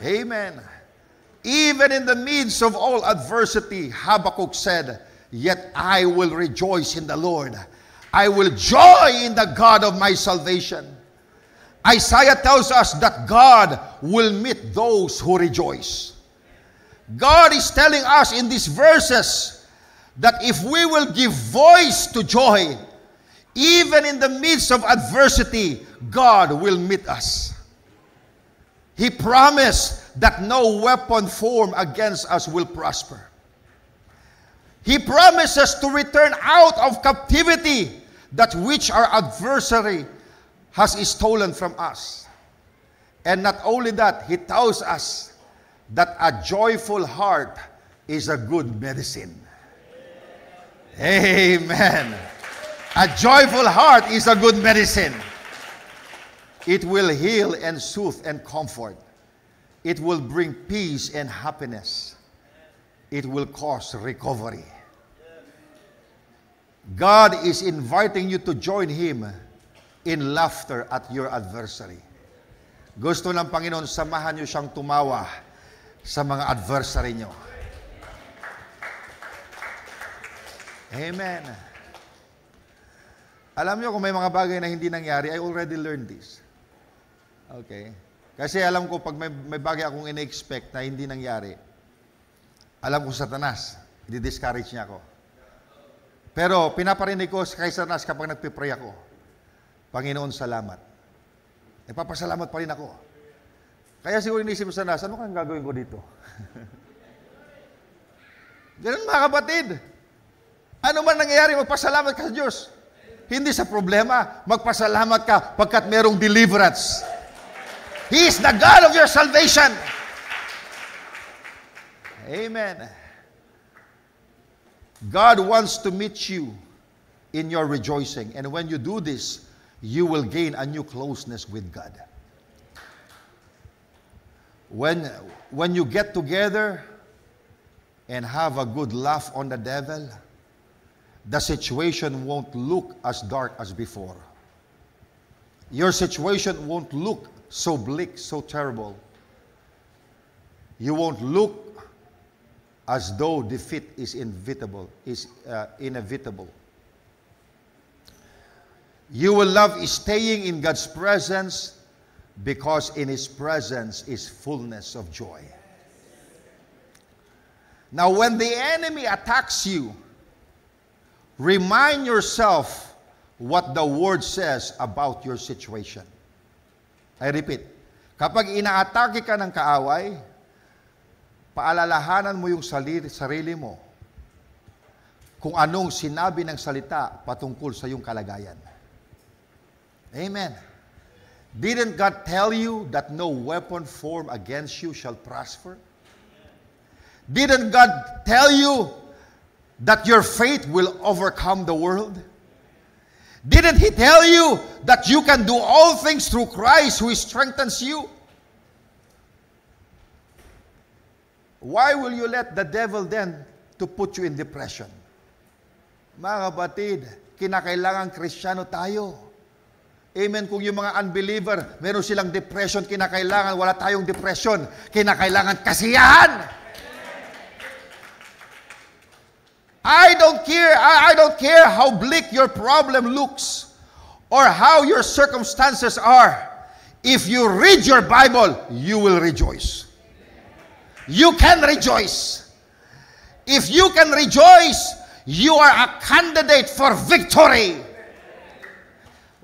Amen. Even in the midst of all adversity, Habakkuk said, yet I will rejoice in the Lord. I will joy in the God of my salvation. Isaiah tells us that God will meet those who rejoice. God is telling us in these verses that if we will give voice to joy, even in the midst of adversity, God will meet us. He promised that no weapon formed against us will prosper. He promises to return out of captivity that which our adversary has stolen from us. And not only that, He tells us that a joyful heart is a good medicine. Amen. A joyful heart is a good medicine. It will heal and soothe and comfort. It will bring peace and happiness. It will cause recovery. God is inviting you to join Him in laughter at your adversary. Gusto ng Panginoon, samahan niyo siyang tumawa sa mga adversary niyo. Amen. Alam niyo kung may mga bagay na hindi nangyari, I already learned this. Okay? Kasi alam ko pag may bagay akong ina-expect na hindi nangyari, alam ko Satanas, di-discourage niya ako. Pero pinaparinig ko kay Satanas kapag nagpipray ako, Panginoon, salamat. Nagpapasalamat pa rin ako. Kaya siguro inisip sa Satanas, ano kang gagawin ko dito? Ganun mga kapatid. Ano man nangyayari, magpasalamat ka sa Diyos. Hindi sa problema, magpasalamat ka pagkat merong deliverance. He is the God of your salvation. Amen. God wants to meet you in your rejoicing. And when you do this, you will gain a new closeness with God. When you get together and have a good laugh on the devil, the situation won't look as dark as before. Your situation won't look so bleak, so terrible. You won't look as though defeat is inevitable. You will love staying in God's presence because in His presence is fullness of joy. Now, when the enemy attacks you, remind yourself what the Word says about your situation. I repeat, kapag inaatake ka ng kaaway, paalalahanan mo yung sarili mo kung anong sinabi ng salita patungkol sa iyong kalagayan. Amen. Didn't God tell you that no weapon formed against you shall prosper? Didn't God tell you that your faith will overcome the world? Didn't He tell you that you can do all things through Christ who strengthens you? Why will you let the devil then to put you in depression? Mga kapatid, kinakailangan Kristiyano tayo. Amen. Kung yung mga unbeliever, meron silang depression, kinakailangan wala tayong depression. Kinakailangan kasiyahan. I don't care how bleak your problem looks or how your circumstances are. If you read your Bible, you will rejoice. You can rejoice. If you can rejoice, you are a candidate for victory.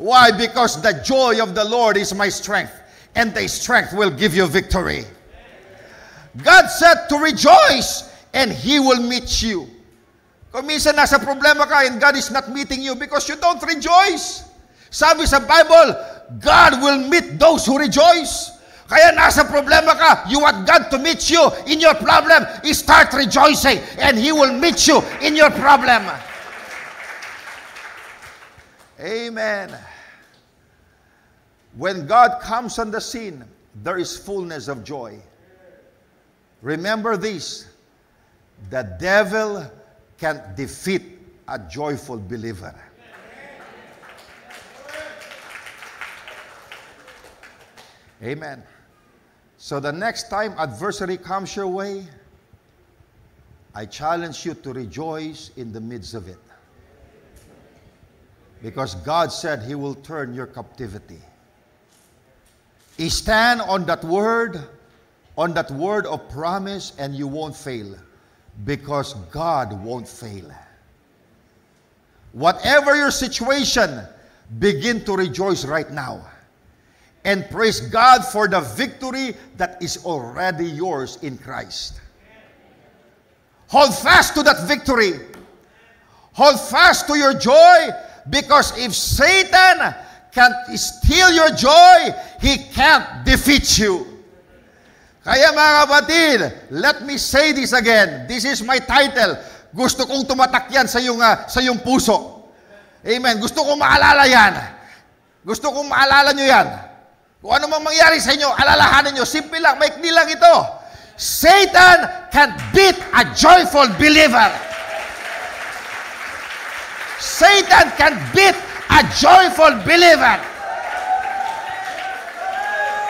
Why? Because the joy of the Lord is my strength, and the strength will give you victory. God said to rejoice, and He will meet you. Kung minsan nasa problema ka and God is not meeting you because you don't rejoice. Sabi sa Bible, God will meet those who rejoice. Kaya nasa problema ka, you want God to meet you in your problem, start rejoicing and He will meet you in your problem. Amen. When God comes on the scene, there is fullness of joy. Remember this, the devil can't defeat a joyful believer. Amen. So the next time adversity comes your way, I challenge you to rejoice in the midst of it. Because God said He will turn your captivity. Stand on that word of promise, and you won't fail. Because God won't fail. Whatever your situation, begin to rejoice right now. And praise God for the victory that is already yours in Christ. Hold fast to that victory. Hold fast to your joy, because if Satan can't steal your joy, he can't defeat you. Kaya mga kapatid, let me say this again. This is my title. Gusto kong tumatak yan sa iyong puso. Amen. Gusto kong maalala yan. Gusto kong maalala nyo yan. Kung ano mang mangyari sa inyo, alalahanin nyo. Simple lang, maikli lang ito. Satan can't beat a joyful believer. Satan can't beat a joyful believer.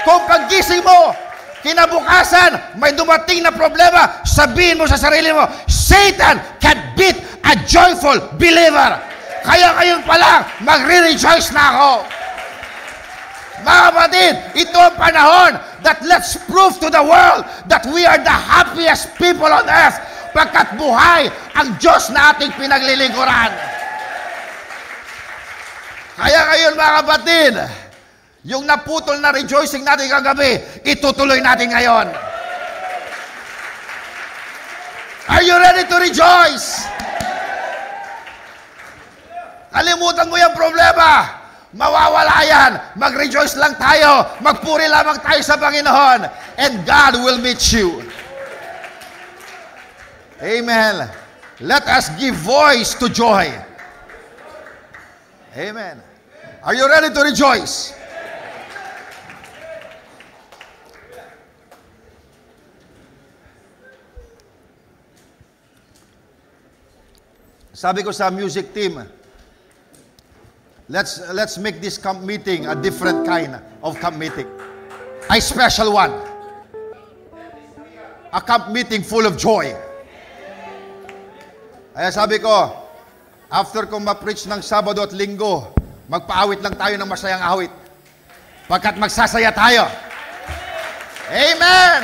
Kung paggising mo, kinabukasan, may dumating na problema, sabihin mo sa sarili mo, Satan can't beat a joyful believer. Kaya ngayon pa lang, magre-rejoice na ako. Mga kapatid, ito ang panahon that let's prove to the world that we are the happiest people on earth pagkat buhay ang Diyos na ating pinaglilingkuran. Kaya ngayon mga kapatid, yung naputol na rejoicing natin kagabi, itutuloy natin ngayon. Are you ready to rejoice? Kalimutan mo yung problema. Mawawala yan. Mag-rejoice lang tayo. Magpuri lamang tayo sa Panginoon. And God will meet you. Amen. Let us give voice to joy. Amen. Are you ready to rejoice? Sabi ko sa music team, let's make this camp meeting a different kind of camp meeting. A special one. A camp meeting full of joy. Kaya sabi ko, after kong ma-preach ng Sabado at Linggo, magpaawit lang tayo ng masayang awit. Pagkat magsasaya tayo. Amen!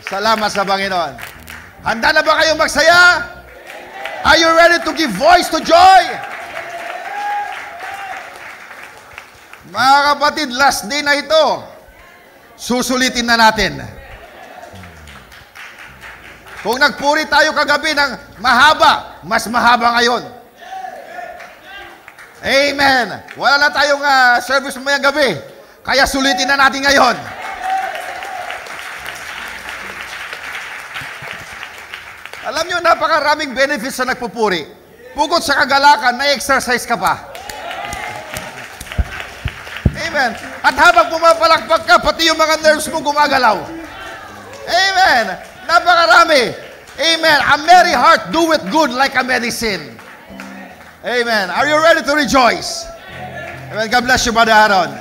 Salamat sa Panginoon. Handa na ba kayong magsaya? Are you ready to give voice to joy? Mga kapatid, last day na ito. Susulitin na natin. Kung nagpuri tayo kagabi ng mahaba, mas mahaba ngayon. Amen. Wala na tayong service mamayang gabi. Kaya sulitin na natin ngayon. Alam nyo, napakaraming benefits sa nagpupuri. Bukod sa kagalakan, na-exercise ka pa. Amen. At habang pumapalakpak ka, pati yung mga nerves mo gumagalaw. Amen. Napakarami. Amen. A merry heart doeth good like a medicine. Amen. Are you ready to rejoice? Amen. God bless you, Brother Aaron.